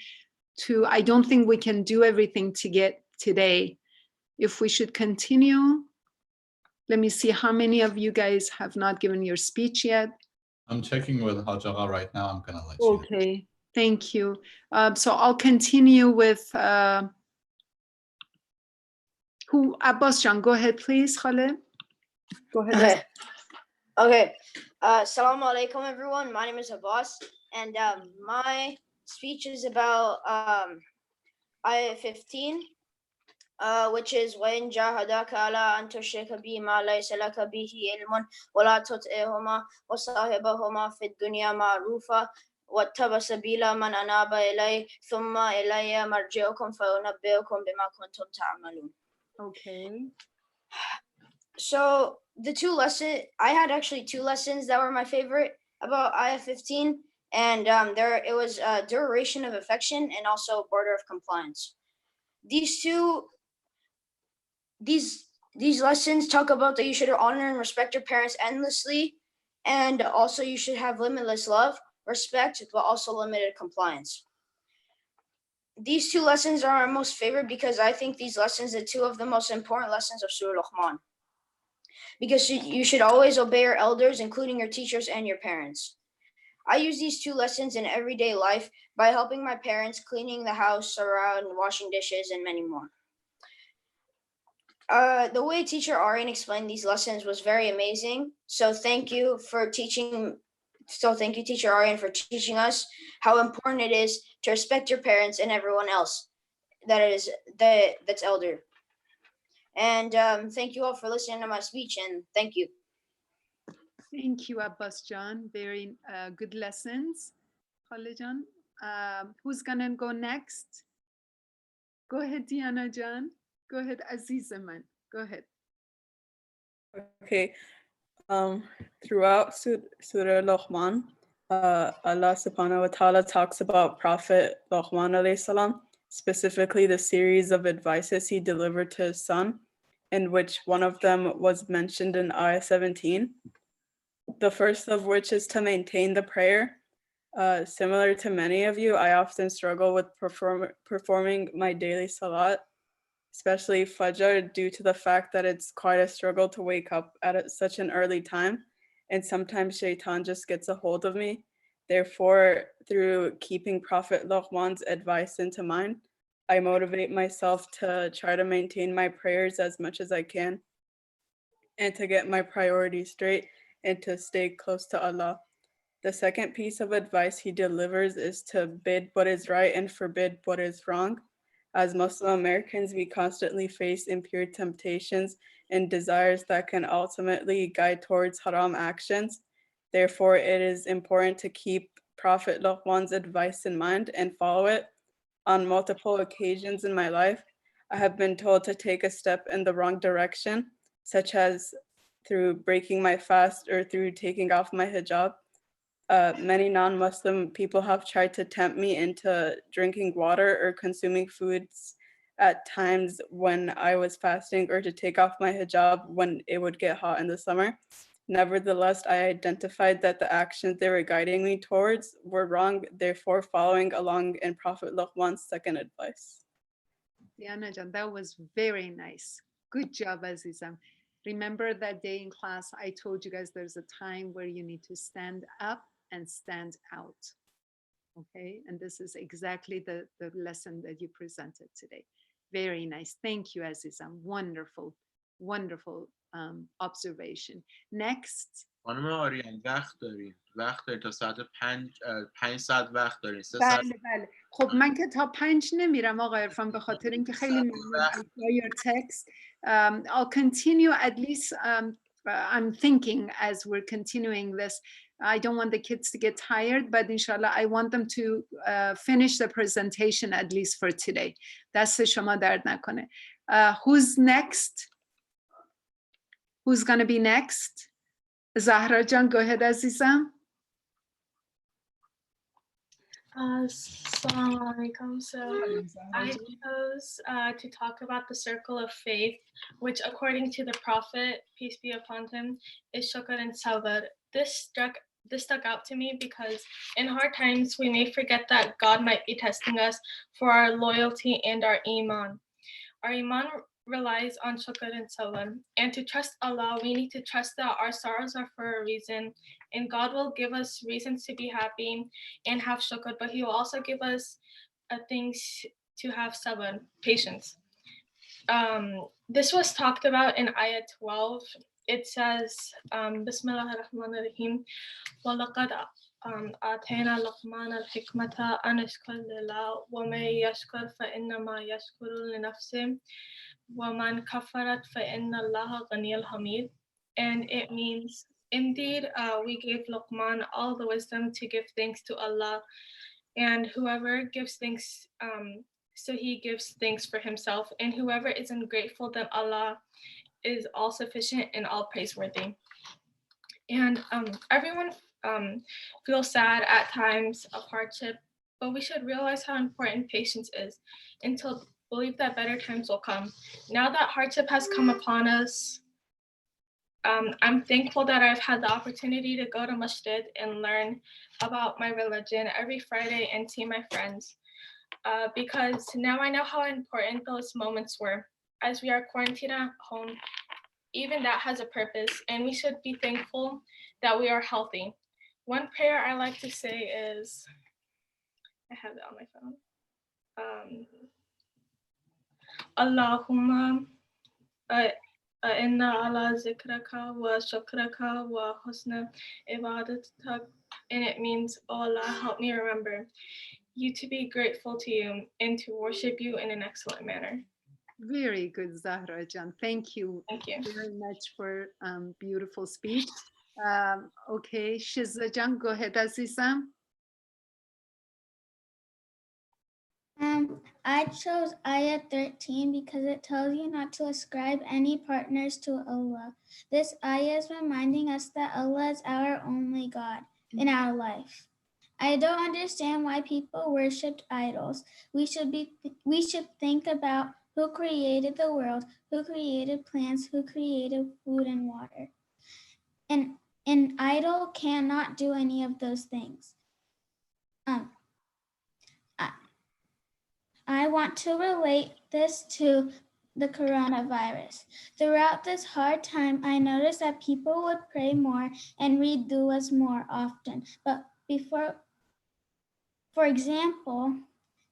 to, I don't think we can do everything to get today. If we should continue, let me see how many of you guys have not given your speech yet. I'm checking with Hajara right now. I'm gonna let you know. Okay, thank you. So I'll continue with who? Abbas Jan, go ahead, please, Khaled. Go ahead. Okay. Assalamu alaikum, everyone. My name is Abbas, and my speech is about ayah 15, which is وَإِنْ جَاهَدَاكَ عَلَىٰ أَنْ تُشْرِكَ بِي مَا لَيْسَ لَكَ بِهِ عِلْمٌ وَلَا تُطِعْهُمَا وَصَاحِبْهُمَا فِي الدُّنْيَا مَعْرُوفًا وَاتَّبِعْ سَبِيلَ مَنْ أَنَابَ إِلَيَّ ثُمَّ إِلَيَّ مَرْجِعُكُمْ فَأُنَبِّئُكُم بِمَا كُنتُمْ تَعْمَلُونَ. Okay. So the two lessons, I had actually two lessons that were my favorite about ayah 15, and it was duration of affection and also border of compliance. These lessons talk about that you should honor and respect your parents endlessly, and also you should have limitless love, respect, but also limited compliance. These two lessons are my most favorite because I think these lessons are two of the most important lessons of Surah Luqman. Because you should always obey your elders, including your teachers and your parents. I use these two lessons in everyday life by helping my parents, cleaning the house around, washing dishes, and many more. The way teacher Aryan explained these lessons was very amazing. So thank you, teacher Aryan, for teaching us how important it is to respect your parents and everyone else that's elder. And thank you all for listening to my speech, and thank you. Thank you, Abbas Jan. Very good lessons. Khalid Jan. Who's gonna go next? Go ahead, Diana Jan. Go ahead, Aziz Zaman. Go ahead. Okay. Throughout Surah Luqman, Allah subhanahu wa ta'ala talks about Prophet Luqman alayhi salam, specifically the series of advices he delivered to his son, in which one of them was mentioned in ayah 17. The first of which is to maintain the prayer. Similar to many of you, I often struggle with performing my daily salat, especially Fajr, due to the fact that it's quite a struggle to wake up at such an early time, and sometimes shaitan just gets a hold of me. Therefore, through keeping Prophet Luqman's advice into mind, I motivate myself to try to maintain my prayers as much as I can, and to get my priorities straight, and to stay close to Allah. The second piece of advice he delivers is to bid what is right and forbid what is wrong. As Muslim Americans, we constantly face impure temptations and desires that can ultimately guide towards haram actions. Therefore, it is important to keep Prophet Luqman's advice in mind and follow it. On multiple occasions in my life, I have been told to take a step in the wrong direction, such as through breaking my fast or through taking off my hijab. Many non-Muslim people have tried to tempt me into drinking water or consuming foods at times when I was fasting, or to take off my hijab when it would get hot in the summer. Nevertheless, I identified that the actions they were guiding me towards were wrong, therefore following along in Prophet Luqman's second advice. Diana Jan, that was very nice. Good job, Azizam. Remember that day in class, I told you guys there's a time where you need to stand up and stand out. Okay, and this is exactly the lesson that you presented today. Very nice. Thank you, Azizam. Wonderful, wonderful observation. Next. خانم آریان وقت داریم تا ساعت 5 ساعت وقت داریم 3 ساعت. بله. خب من که تا 5 نمیرم آقای عرفان به خاطر اینکه خیلی ممنون. I saw your text. I'll continue at least. I'm thinking as we're continuing this. I don't want the kids to get tired, but inshallah, I want them to finish the presentation at least for today. دست شما درد نکنه. Who's next? Who's going to be next? Zahra Jan, go ahead, Azizam. Assalamu alaikum. So I chose to talk about the circle of faith, which according to the Prophet, peace be upon him, is shukr and sabr. This stuck out to me because in hard times, we may forget that God might be testing us for our loyalty and our iman. Our iman relies on shukr and sabr. And to trust Allah, we need to trust that our sorrows are for a reason, and God will give us reasons to be happy and have shukr, but He will also give us things to have sabr, patience. This was talked about in Ayah 12. It says, Bismillah ar-Rahman ar-Rahim, وَلَقَدْ آتَيْنَا لُقْمَانَ الْحِكْمَةَ أَنِ اشْكُرْ لِلَّهِ وَمَن يَشْكُرْ فَإِنَّمَا يَشْكُرُ لِنَفْسِهِ وَمَنْ كَفَرَ فَإِنَّ اللَّهَ غَنِيٌّ حَمِيدٌ. And it means, indeed, we gave Luqman all the wisdom to give thanks to Allah, and whoever gives thanks, so he gives thanks for himself, and whoever is ungrateful, then Allah is all sufficient and all praiseworthy. And everyone feels sad at times of hardship, but we should realize how important patience is and to believe that better times will come. Now that hardship has come upon us, I'm thankful that I've had the opportunity to go to masjid and learn about my religion every Friday and see my friends, because now I know how important those moments were. As we are quarantined at home, even that has a purpose, and we should be thankful that we are healthy. One prayer I like to say is, I have it on my phone. Allahumma inna ala zikraka wa shukraka wa husna ibadatak. And it means, oh Allah, help me remember you to be grateful to you and to worship you in an excellent manner. Very good, Zahra Jan. Thank you. Thank you very much for beautiful speech. Okay, Shizza Jan, go ahead, Azizam. I chose Ayah 13 because it tells you not to ascribe any partners to Allah. This ayah is reminding us that Allah is our only God in our life. I don't understand why people worshipped idols. We should think about who created the world, who created plants, who created food and water. And an idol cannot do any of those things. I want to relate this to the coronavirus. Throughout this hard time, I noticed that people would pray more and read du'as more often. But for example,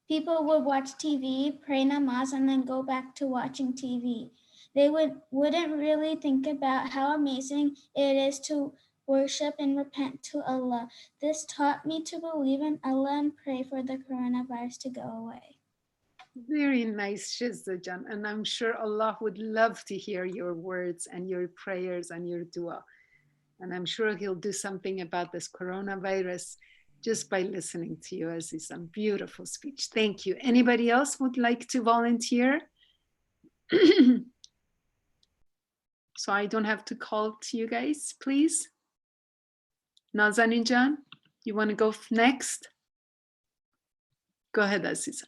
people would watch TV, pray namaz, and then go back to watching TV. They wouldn't really think about how amazing it is to worship and repent to Allah. This taught me to believe in Allah and pray for the coronavirus to go away. Very nice, Shizzajan. And I'm sure Allah would love to hear your words and your prayers and your dua. And I'm sure He'll do something about this coronavirus just by listening to you, Azizam. Beautiful speech. Thank you. Anybody else would like to volunteer? So I don't have to call to you guys, please. Nazaninjan, you want to go next? Go ahead, Aziza.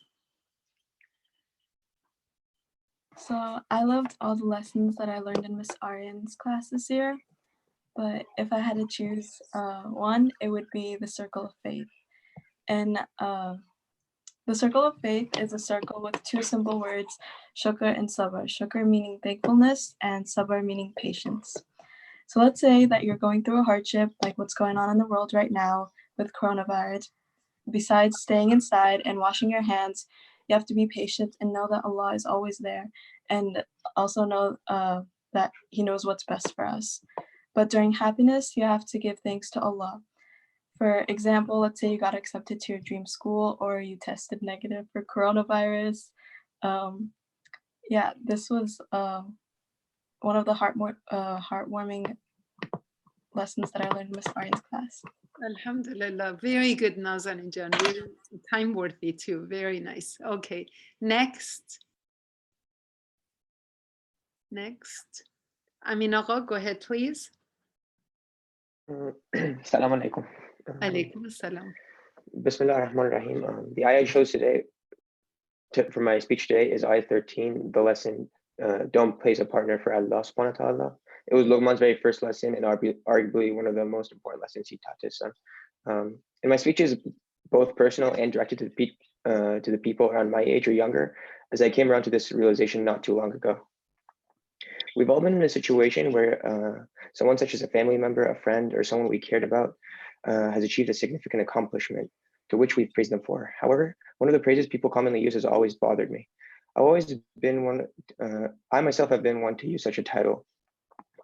So I loved all the lessons that I learned in Miss Aryan's class this year, but if I had to choose one, it would be the Circle of Faith. And the Circle of Faith is a circle with two simple words, shukr and sabr. Shukr meaning thankfulness and sabr meaning patience. So let's say that you're going through a hardship like what's going on in the world right now with coronavirus. Besides staying inside and washing your hands, you have to be patient and know that Allah is always there, and also know that He knows what's best for us. But during happiness, you have to give thanks to Allah. For example, let's say you got accepted to your dream school or you tested negative for coronavirus. Yeah, this was one of the heartwarming lessons that I learned in Miss Aryan's class. Alhamdulillah, very good, Nazaninjan. Very time worthy too. Very nice. Okay, next. Next. Amin Agha, go ahead, please. Assalamu alaikum. Alaikum assalam. Bismillah ar-Rahman ar-Rahim. The ayah I chose today for my speech today is ayah 13, the lesson, don't place a partner for Allah subhanahu wa ta'ala. It was Luqman's very first lesson and arguably one of the most important lessons he taught his son. And my speech is both personal and directed to the people around my age or younger, as I came around to this realization not too long ago. We've all been in a situation where someone such as a family member, a friend, or someone we cared about has achieved a significant accomplishment to which we've praised them for. However, one of the praises people commonly use has always bothered me. I've always been one, I myself have been one to use such a title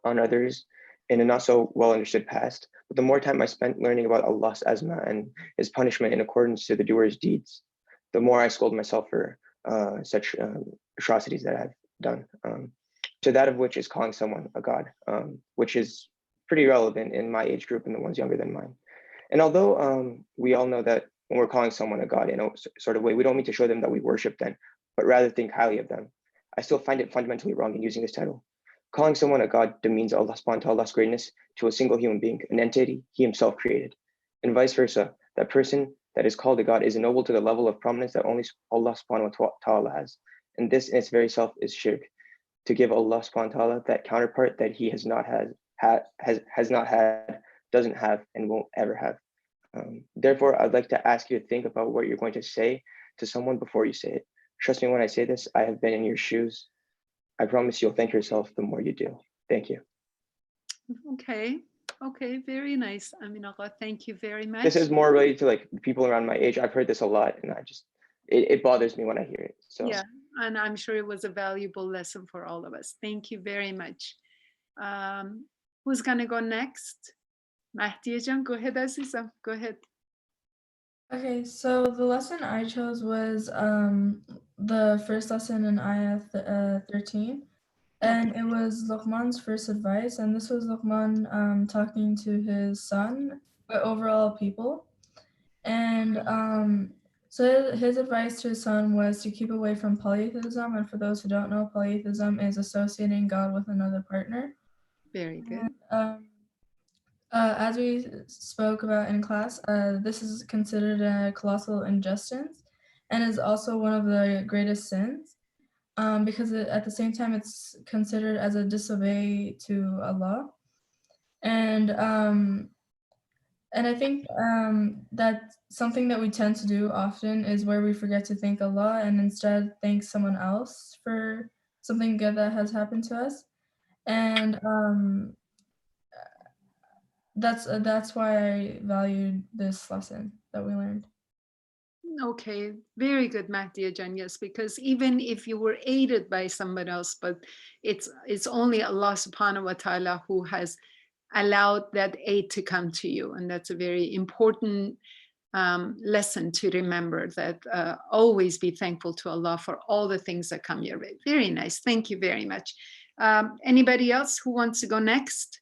on others in a not so well understood past. But the more time I spent learning about Allah's azma and His punishment in accordance to the doer's deeds, the more I scold myself for such atrocities that I've done. To that of which is calling someone a god, which is pretty relevant in my age group and the ones younger than mine. And although we all know that when we're calling someone a god in a sort of way, we don't mean to show them that we worship them, but rather think highly of them, I still find it fundamentally wrong in using this title. Calling someone a god demeans Allah subhanahu wa ta'ala's greatness to a single human being, an entity He Himself created. And vice versa, that person that is called a god is ennobled to the level of prominence that only Allah subhanahu wa ta'ala has. And this in its very self is shirk, to give Allah subhanahu wa ta'ala that counterpart that He has not had, doesn't have, and won't ever have. Therefore, I'd like to ask you to think about what you're going to say to someone before you say it. Trust me when I say this, I have been in your shoes. I promise you'll thank yourself the more you do. Thank you. Okay, okay, very nice. Amin Agha, thank you very much. This is more related to like people around my age. I've heard this a lot and it bothers me when I hear it. So yeah, and I'm sure it was a valuable lesson for all of us. Thank you very much. Who's gonna go next? Mahdiyajan, go ahead, Aziza, go ahead. Okay, so the lesson I chose was the first lesson in ayah 13, and it was Luqman's first advice, and this was Luqman talking to his son, but overall people. And so his advice to his son was to keep away from polytheism, and for those who don't know, polytheism is associating God with another partner. Very good. As we spoke about in class, this is considered a colossal injustice and is also one of the greatest sins because at the same time it's considered as a disobey to Allah. And I think that something that we tend to do often is where we forget to thank Allah and instead thank someone else for something good that has happened to us. And that's why I valued this lesson that we learned. Okay, very good, Mahdiyajan. Yes, because even if you were aided by somebody else, but it's only Allah subhanahu wa ta'ala who has allowed that aid to come to you. And that's a very important lesson to remember, that always be thankful to Allah for all the things that come your way. Very nice. Thank you very much. Anybody else who wants to go next?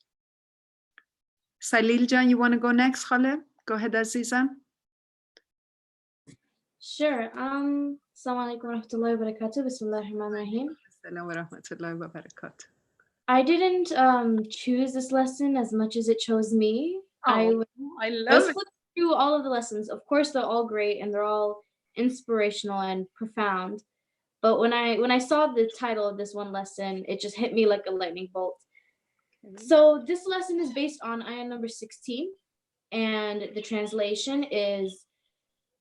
Saliljan, you want to go next, Khaled? Go ahead, Aziza. Sure. Assalamu alaikum warahmatullahi wabarakatuh. Bismillahirrahmanirrahim. Assalamu warahmatullahi wabarakatuh. I didn't choose this lesson as much as it chose me. I love was it. flipping through all of the lessons. Of course, they're all great and they're all inspirational and profound. But when I saw the title of this one lesson, it just hit me like a lightning bolt. So this lesson is based on ayah number 16, and the translation is,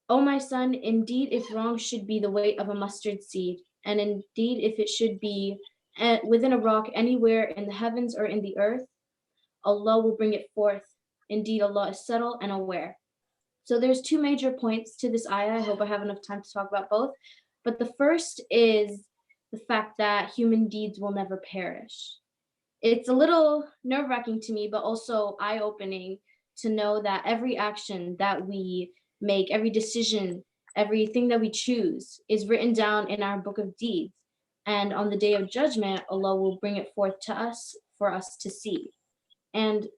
"O my son, indeed if wrong should be the weight of a mustard seed, and indeed if it should be within a rock anywhere in the heavens or in the earth, Allah will bring it forth. Indeed, Allah is subtle and aware." So there's two major points to this ayah. I hope I have enough time to talk about both. But the first is the fact that human deeds will never perish. It's a little nerve-wracking to me, but also eye-opening to know that every action that we make, every decision, everything that we choose is written down in our book of deeds. And on the day of judgment, Allah will bring it forth to us for us to see. And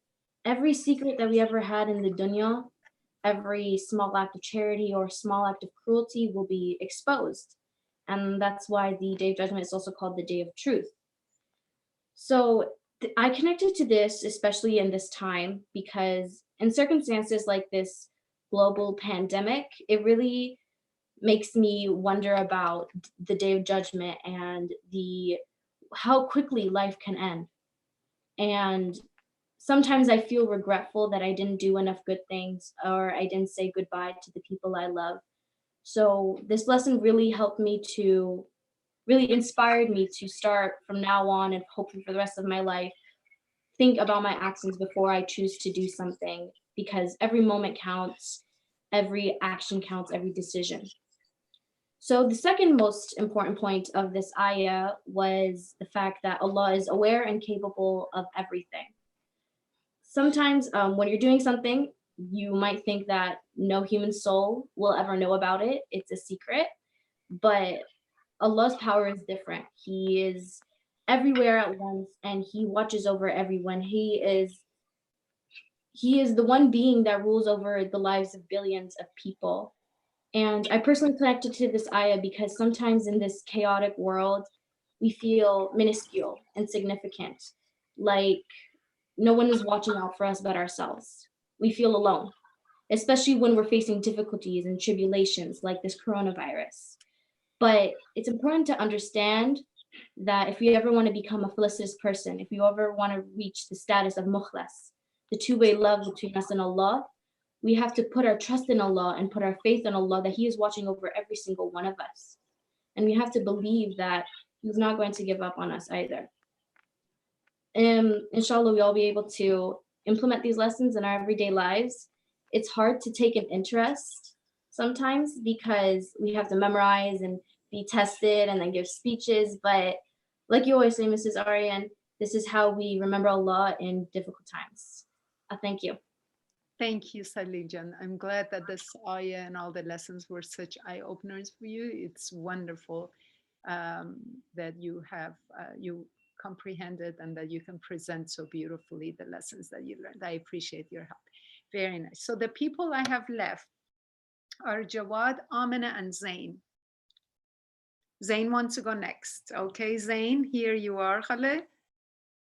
every secret that we ever had in the dunya, every small act of charity or small act of cruelty will be exposed. And that's why the Day of Judgment is also called the Day of Truth. So I connected to this, especially in this time, because in circumstances like this global pandemic, it really makes me wonder about the Day of Judgment and how quickly life can end. And sometimes I feel regretful that I didn't do enough good things, or I didn't say goodbye to the people I love. So this lesson really inspired me to start from now on, and hopefully for the rest of my life, think about my actions before I choose to do something, because every moment counts, every action counts, every decision. So the second most important point of this ayah was the fact that Allah is aware and capable of everything. Sometimes when you're doing something, you might think that no human soul will ever know about it. It's a secret, but Allah's power is different. He is everywhere at once, and He watches over everyone. He is the one being that rules over the lives of billions of people. And I personally connected to this ayah because sometimes in this chaotic world, we feel minuscule, insignificant, like no one is watching out for us but ourselves. We feel alone, especially when we're facing difficulties and tribulations like this coronavirus. But it's important to understand that if you ever want to become a felicitous person, if you ever want to reach the status of mukhlas, the two-way love between us and Allah, we have to put our trust in Allah and put our faith in Allah that He is watching over every single one of us. And we have to believe that He's not going to give up on us either. Inshallah, we'll all be able to implement these lessons in our everyday lives. It's hard to take an interest sometimes because we have to memorize and be tested and then give speeches. But like you always say, Mrs. Aryan, this is how we remember Allah in difficult times. Thank you. Thank you, Salijan. I'm glad that this ayah and all the lessons were such eye-openers for you. It's wonderful that you have you comprehended and that you can present so beautifully the lessons that you learned. I appreciate your help. Very nice. So the people I have left are Jawad, Amina, and Zain. Zain wants to go next. Okay, Zain, here you are, Khaled.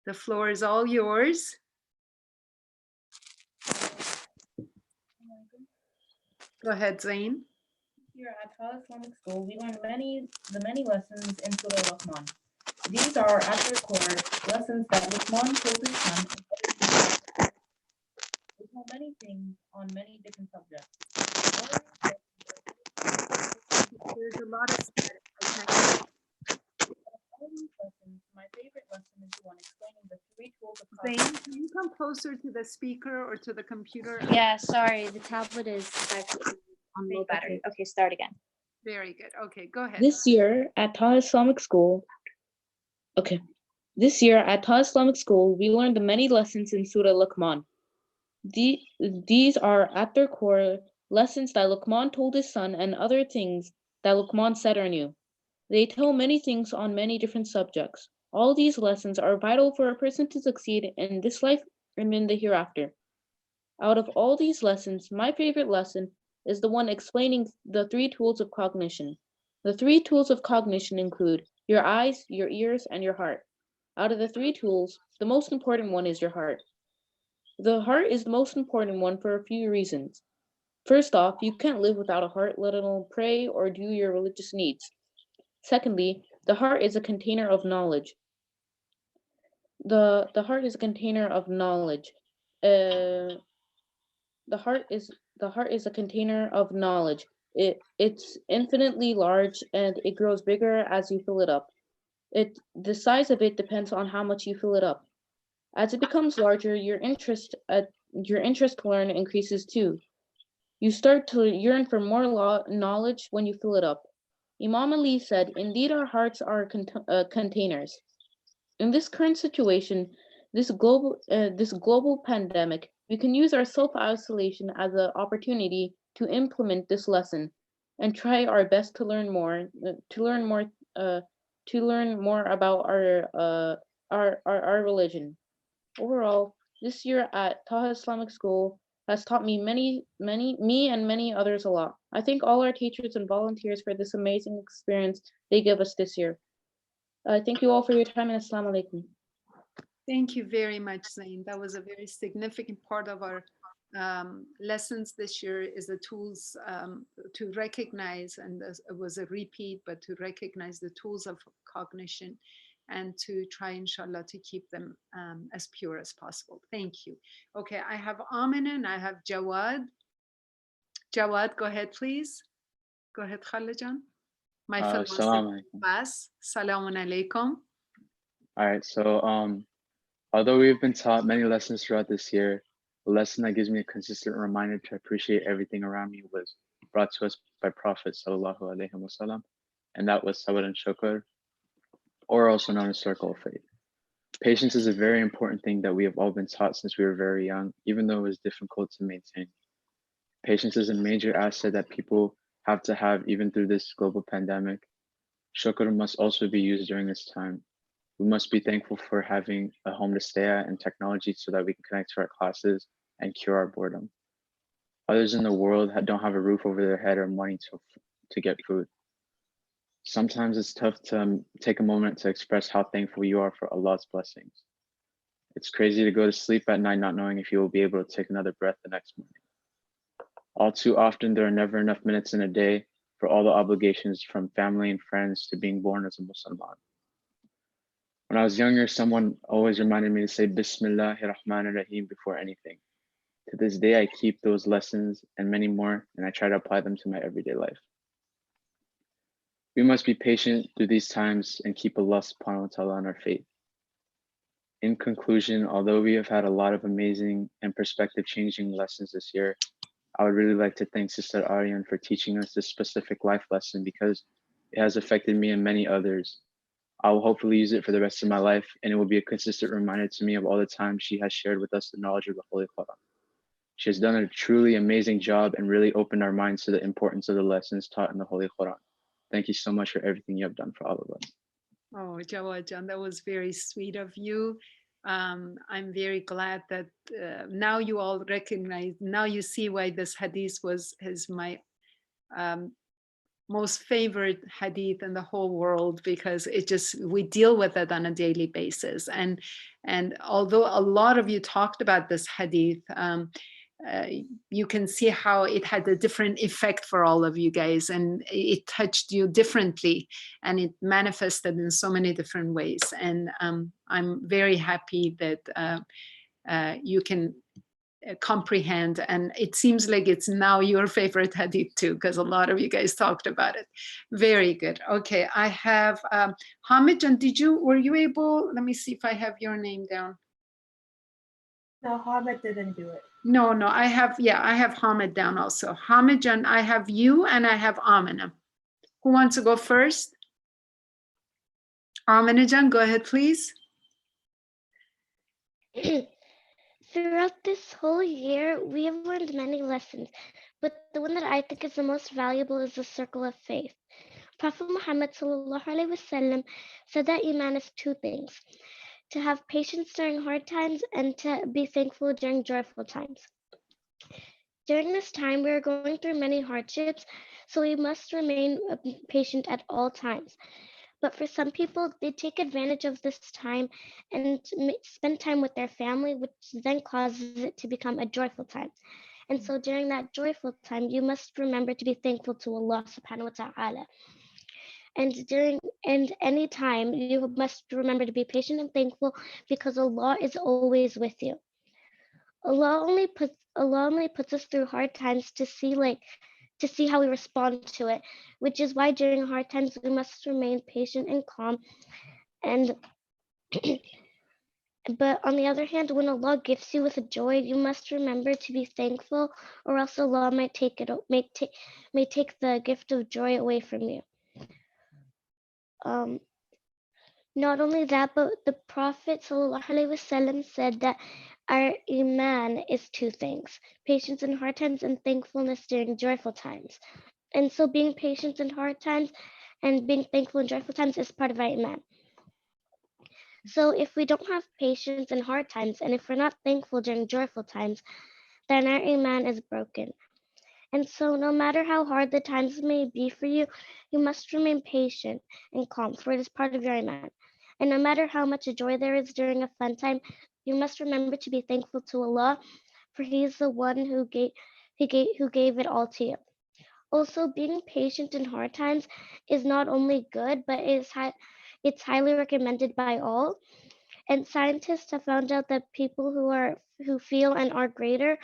The floor is all yours. Go ahead, Zain. Here at Tal Islamic School, we learn the many lessons in Surah Luqman. These are, at their core, lessons that Luqman told his son. We know many things on many different subjects. There's a lot of static. My favorite lesson is the one explaining the three tools of Zain, can you come closer to the speaker or to the computer? Yeah, sorry, the tablet is actually on low battery. Okay, start again. Very good. Okay, go ahead. This year at Tal Islamic School, we learned the many lessons in Surah Luqman. These are, at their core, lessons that Luqman told his son, and other things that Luqman said or knew. They tell many things on many different subjects. All these lessons are vital for a person to succeed in this life and in the hereafter. Out of all these lessons, my favorite lesson is the one explaining the 3 tools of cognition. The 3 tools of cognition include your eyes, your ears, and your heart. Out of the 3 tools, the most important one is your heart. The heart is the most important one for a few reasons. First off, you can't live without a heart, let alone pray or do your religious needs. Secondly, the heart is a container of knowledge. The heart is a container of knowledge. The heart is a container of knowledge. It's infinitely large and it grows bigger as you fill it up. The size of it depends on how much you fill it up. As it becomes larger, your interest to learn increases too. You start to yearn for more knowledge when you fill it up. Imam Ali said, "Indeed, our hearts are containers." In this current situation, this global pandemic, we can use our self-isolation as an opportunity to implement this lesson and try our best to learn more about our religion. Overall, this year at Taha Islamic School has taught me me and many others a lot. I thank all our teachers and volunteers for this amazing experience they give us this year. Thank you all for your time, and Assalamu alaikum. Thank you very much, Zain. That was a very significant part of our lessons this year, is the tools to recognize, and it was a repeat, but to recognize the tools of cognition and to try, inshallah, to keep them as pure as possible. Thank you. Okay, I have Amina and I have Jawad. Jawad, go ahead, please. Go ahead, Khalijan. My fellow class. Salamun alaikum. All right, so although we've been taught many lessons throughout this year, the lesson that gives me a consistent reminder to appreciate everything around me was brought to us by Prophet Sallallahu Alaihi Wasallam, and that was Sabr and Shukr, or also known as circle of faith. Patience is a very important thing that we have all been taught since we were very young, even though it was difficult to maintain. Patience is a major asset that people have to have even through this global pandemic. Shukr must also be used during this time. We must be thankful for having a home to stay at and technology so that we can connect to our classes and cure our boredom. Others in the world don't have a roof over their head or money to get food. Sometimes it's tough to take a moment to express how thankful you are for Allah's blessings. It's crazy to go to sleep at night not knowing if you will be able to take another breath the next morning. All too often, there are never enough minutes in a day for all the obligations from family and friends to being born as a Muslim. When I was younger, someone always reminded me to say Bismillahir Rahmanir Rahim before anything. To this day, I keep those lessons and many more, and I try to apply them to my everyday life. We must be patient through these times and keep Allah subhanahu wa ta'ala on our faith. In conclusion, although we have had a lot of amazing and perspective-changing lessons this year, I would really like to thank Sister Aryan for teaching us this specific life lesson because it has affected me and many others. I will hopefully use it for the rest of my life, and it will be a consistent reminder to me of all the times she has shared with us the knowledge of the Holy Quran. She has done a truly amazing job and really opened our minds to the importance of the lessons taught in the Holy Quran. Thank you so much for everything you have done for all of us. Oh, Jawad Jan, that was very sweet of you. I'm very glad that now you all recognize, now you see why this hadith is my most favorite hadith in the whole world, because we deal with it on a daily basis. And although a lot of you talked about this hadith, you can see how it had a different effect for all of you guys, and it touched you differently, and it manifested in so many different ways. And I'm very happy that you can comprehend, and it seems like it's now your favorite hadith too, because a lot of you guys talked about it. Very good. Okay, I have Hamid, and were you able, let me see if I have your name down. No, Hamid didn't do it. No, I have Hamid down also. Hamid, and I have you, and I have Amina. Who wants to go first? Amina Jan, go ahead, please. Throughout this whole year, we have learned many lessons. but the one that I think is the most valuable is the circle of faith. Prophet Muhammad ﷺ said that Iman is two things: to have patience during hard times and to be thankful during joyful times. During this time, we are going through many hardships, so we must remain patient at all times. But for some people, they take advantage of this time and spend time with their family, which then causes it to become a joyful time. And so during that joyful time, you must remember to be thankful to Allah subhanahu wa ta'ala. And any time, you must remember to be patient and thankful, because Allah is always with you. Allah only puts us through hard times to see how we respond to it, which is why during hard times we must remain patient and calm. And but on the other hand, when Allah gifts you with a joy, you must remember to be thankful, or else Allah may take the gift of joy away from you. Not only that, but the Prophet ﷺ said that our Iman is two things: patience in hard times and thankfulness during joyful times. And so being patient in hard times and being thankful in joyful times is part of our Iman. So if we don't have patience in hard times, and if we're not thankful during joyful times, then our Iman is broken. And so no matter how hard the times may be for you, you must remain patient and calm, for it is part of your Iman. And no matter how much joy there is during a fun time, you must remember to be thankful to Allah, for He is the one who gave it all to you. Also, being patient in hard times is not only good, but it's highly recommended by all. And scientists have found out that people who feel and are greater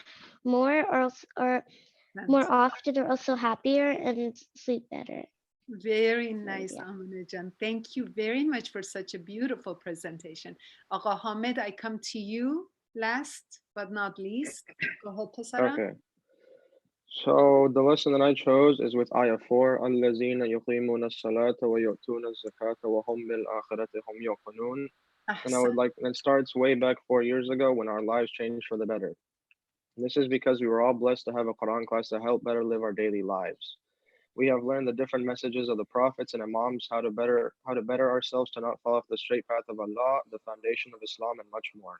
more often are also happier and sleep better. Very nice, Aminajan. Thank you very much for such a beautiful presentation. Agha Hamid, I come to you last but not least. Go ahead, Tasara. Okay. So the lesson that I chose is with Ayah 4, الَّذِينَ يُقِيمُونَ الصَّلَاةَ وَيُؤْتُونَ الزَّكَاةَ وَهُمْ بِالْآخِرَةِ هُمْ يُوقِنُونَ. And it starts way back 4 years ago when our lives changed for the better. This is because we were all blessed to have a Quran class to help better live our daily lives. We have learned the different messages of the prophets and imams, how to better ourselves to not fall off the straight path of Allah, the foundation of Islam, and much more.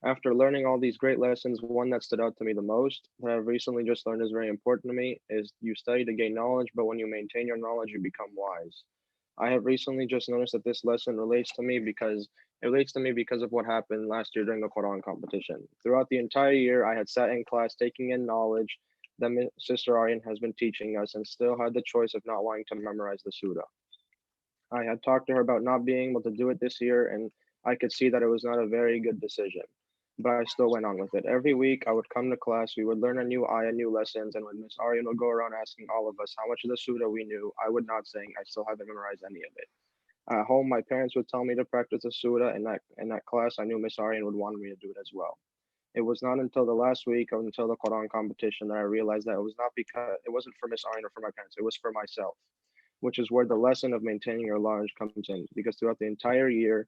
After learning all these great lessons, one that stood out to me the most, that I've recently just learned is very important to me, is you study to gain knowledge, but when you maintain your knowledge, you become wise. I have recently just noticed that this lesson relates to me because of what happened last year during the Quran competition. Throughout the entire year, I had sat in class taking in knowledge that Sister Aryan has been teaching us, and still had the choice of not wanting to memorize the surah. I had talked to her about not being able to do it this year, and I could see that it was not a very good decision, but I still went on with it. Every week I would come to class, we would learn a new ayah, new lessons, and when Miss Aryan would go around asking all of us how much of the surah we knew, I would not saying I still haven't memorized any of it. At home, my parents would tell me to practice the surah, and in that class, I knew Miss Aryan would want me to do it as well. It was not until the last week or until the Quran competition that I realized that it wasn't for Miss Aryan or for my parents, it was for myself, which is where the lesson of maintaining your knowledge comes in. Because throughout the entire year,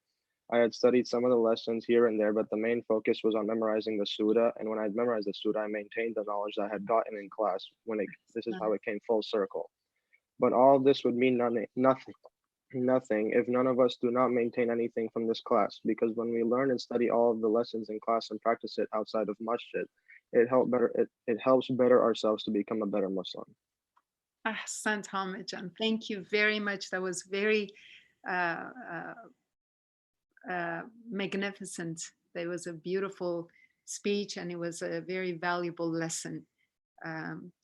I had studied some of the lessons here and there, but the main focus was on memorizing the surah. And when I memorized the surah, I maintained the knowledge that I had gotten in class. This is how it came full circle. But all this would mean nothing if none of us do not maintain anything from this class, because when we learn and study all of the lessons in class and practice it outside of masjid, it helps better ourselves to become a better Muslim. Ahsant Hamijan. Thank you very much. That was very magnificent. That was a beautiful speech, and it was a very valuable lesson.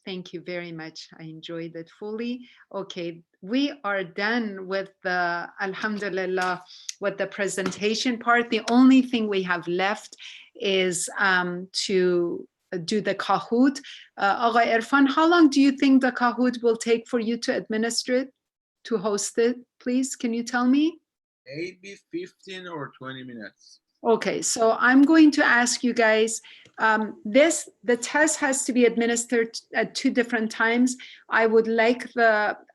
Thank you very much. I enjoyed it fully. Okay, we are done with the Alhamdulillah, with the presentation part. The only thing we have left is to do the Kahoot. Agha Irfan, how long do you think the Kahoot will take for you to administer it, to host it? Please, can you tell me? Maybe 15 or 20 minutes. Okay, so I'm going to ask you guys, the test has to be administered at 2 different times. I would like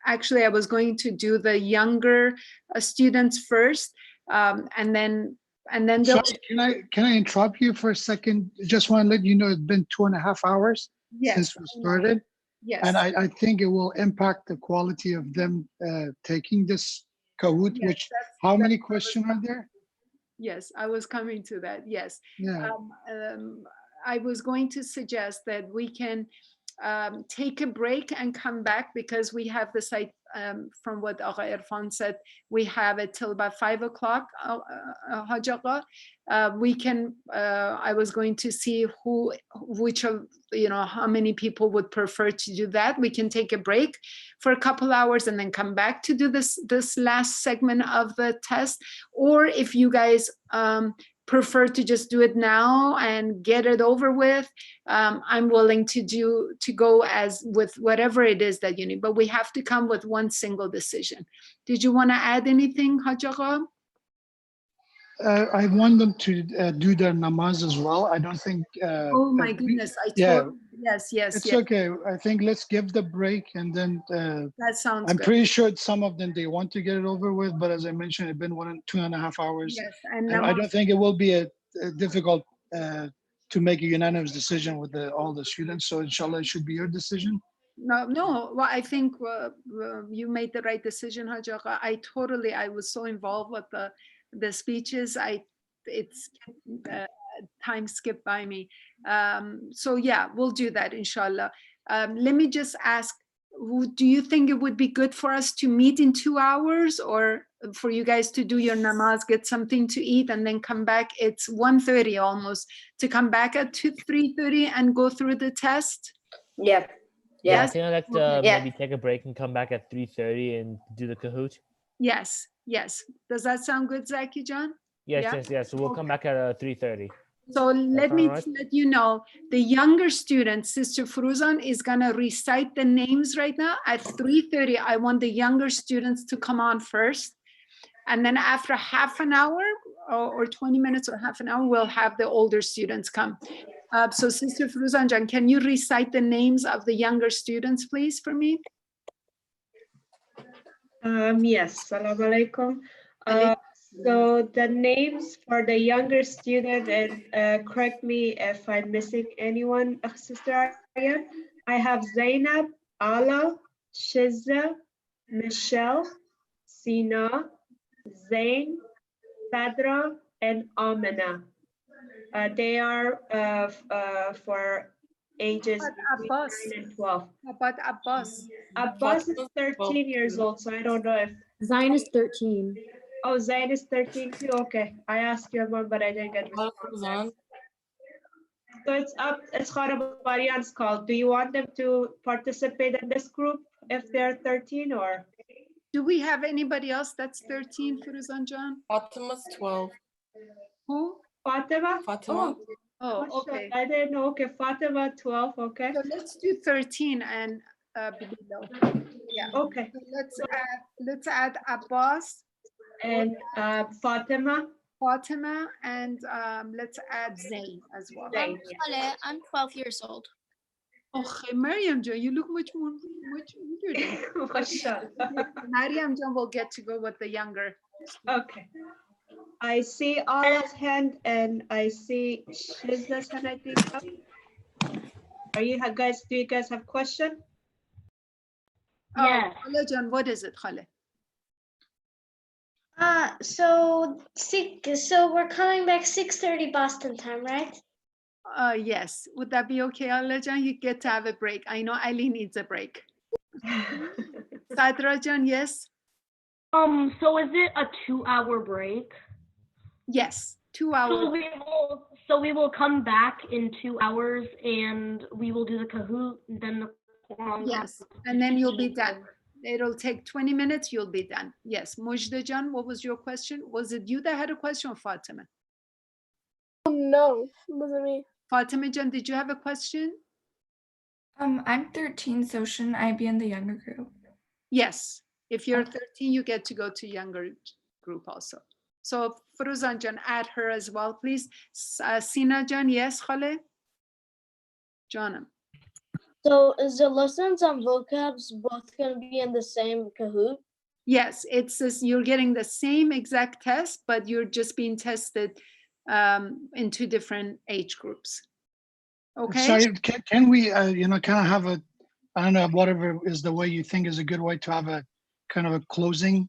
actually I was going to do the younger students first, and then Sorry, can I interrupt you for a second? Just want to let you know it's been 2.5 hours since we started. Yes. And I think it will impact the quality of them taking this Kahoot, Yes, which, how that's many what I was questions are there? Yes, I was coming to that. Yes. Yeah. I was going to suggest that we can take a break and come back, because we have the site, from what Agha Irfan said, we have it till about 5 o'clock. Hajj Agha. We can, I was going to see which of, how many people would prefer to do that. We can take a break for a couple hours and then come back to do this last segment of the test. Or if you guys prefer to just do it now and get it over with, I'm willing to go as with whatever it is that you need, but we have to come with one single decision. Did you want to add anything, Hajj Agha? I want them to do their namaz as well. I don't think. Oh my goodness! Yeah. Yes. It's okay. I think let's give the break, and then that sounds I'm good. pretty sure some of them, they want to get it over with, but as I mentioned, it's been 2.5 hours. Yes, and I don't think it will be a difficult to make a unanimous decision with all the students. So inshallah, it should be your decision. No. Well, I think you made the right decision, Hajj Agha. I was so involved with the speeches. It's time skipped by me. So yeah, we'll do that, inshallah. Let me just ask, do you think it would be good for us to meet in 2 hours, or for you guys to do your namaz, get something to eat, and then come back? It's 1:30 almost, to come back at 3:30 and go through the test? Yeah. Yes? Can I like to maybe take a break and come back at 3:30 and do the Kahoot? Yes. Does that sound good, Zaki John? Yes. So we'll come back at 3:30. So let me let you know, the younger students, Sister Fruzan is gonna recite the names right now. At 3:30, I want the younger students to come on first. And then after half an hour or 20 minutes or half an hour, we'll have the older students come. So Sister Fruzan Jan, can you recite the names of the younger students, please, for me? Yes, Assalamu alaikum. So the names for the younger student, and correct me if I'm missing anyone, Sister Arya. I have Zainab, Ala, Shizza, Michelle, Sina, Zain, Sadra, and Amina. They are for ages between 9 and 12. How about Abbas? Abbas is 13 years old, so I don't know if Zain is 13. Oh, Zain is 13 too. Okay, I asked your mom, but I didn't get response. So it's up. It's Kharabarian's call. Do you want them to participate in this group if they're 13, or? Do we have anybody else that's 13, Firuzan Jan? Fatima's 12. Who? Fatima? Fatima. Oh, okay. I didn't know. Okay, Fatima 12. Okay. So let's do 13 and below. Yeah. Okay. So let's add Abbas and Fatima, and let's add Zain as well. I'm 12 years old. Okay, Mariam Jan, you look much older. Mariam Jan will get to go with the younger. Okay. I see Allah's hand and I see Shizda's hand, I think. Do you guys have question? Yeah. Khaled Jan, what is it, Khaled? So we're coming back 6:30 Boston time, right? Yes. Would that be okay, Alajan? You get to have a break. I know Ali needs a break. Sadrajan, yes? So is it a 2-hour break? Yes, 2 hours. So we will come back in 2 hours and we will do the Kahoot, then the Quran. Yes, and then you'll be done. It'll take 20 minutes, you'll be done. Yes, Mujdajan, what was your question? Was it you that had a question, or Fatima? No, it wasn't me. Fatima Jan, did you have a question? I'm 13, so shouldn't I be in the younger group? Yes, if you're 13, you get to go to younger group also. So Firuzan Jan, add her as well, please. Sina Jan, yes, Khale? Janam. So is the lessons on vocabs both going to be in the same Kahoot? Yes, it's just, you're getting the same exact test, but you're just being tested in 2 different age groups. Okay. Sorry, can we, kind of have a I don't know, whatever is the way you think is a good way to have a kind of a closing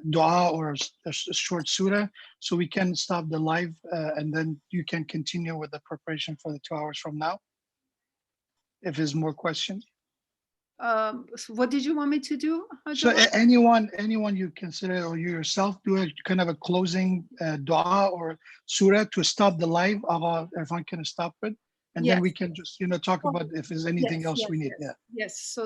dua or a short surah, so we can stop the live and then you can continue with the preparation for the 2 hours from now. If there's more questions. So what did you want me to do? So Hajara? anyone you consider or you yourself do a kind of a closing dua or surah to stop the live. If I can stop it, and then we Yes. can just talk about if there's anything else we need. Yeah. Yes. So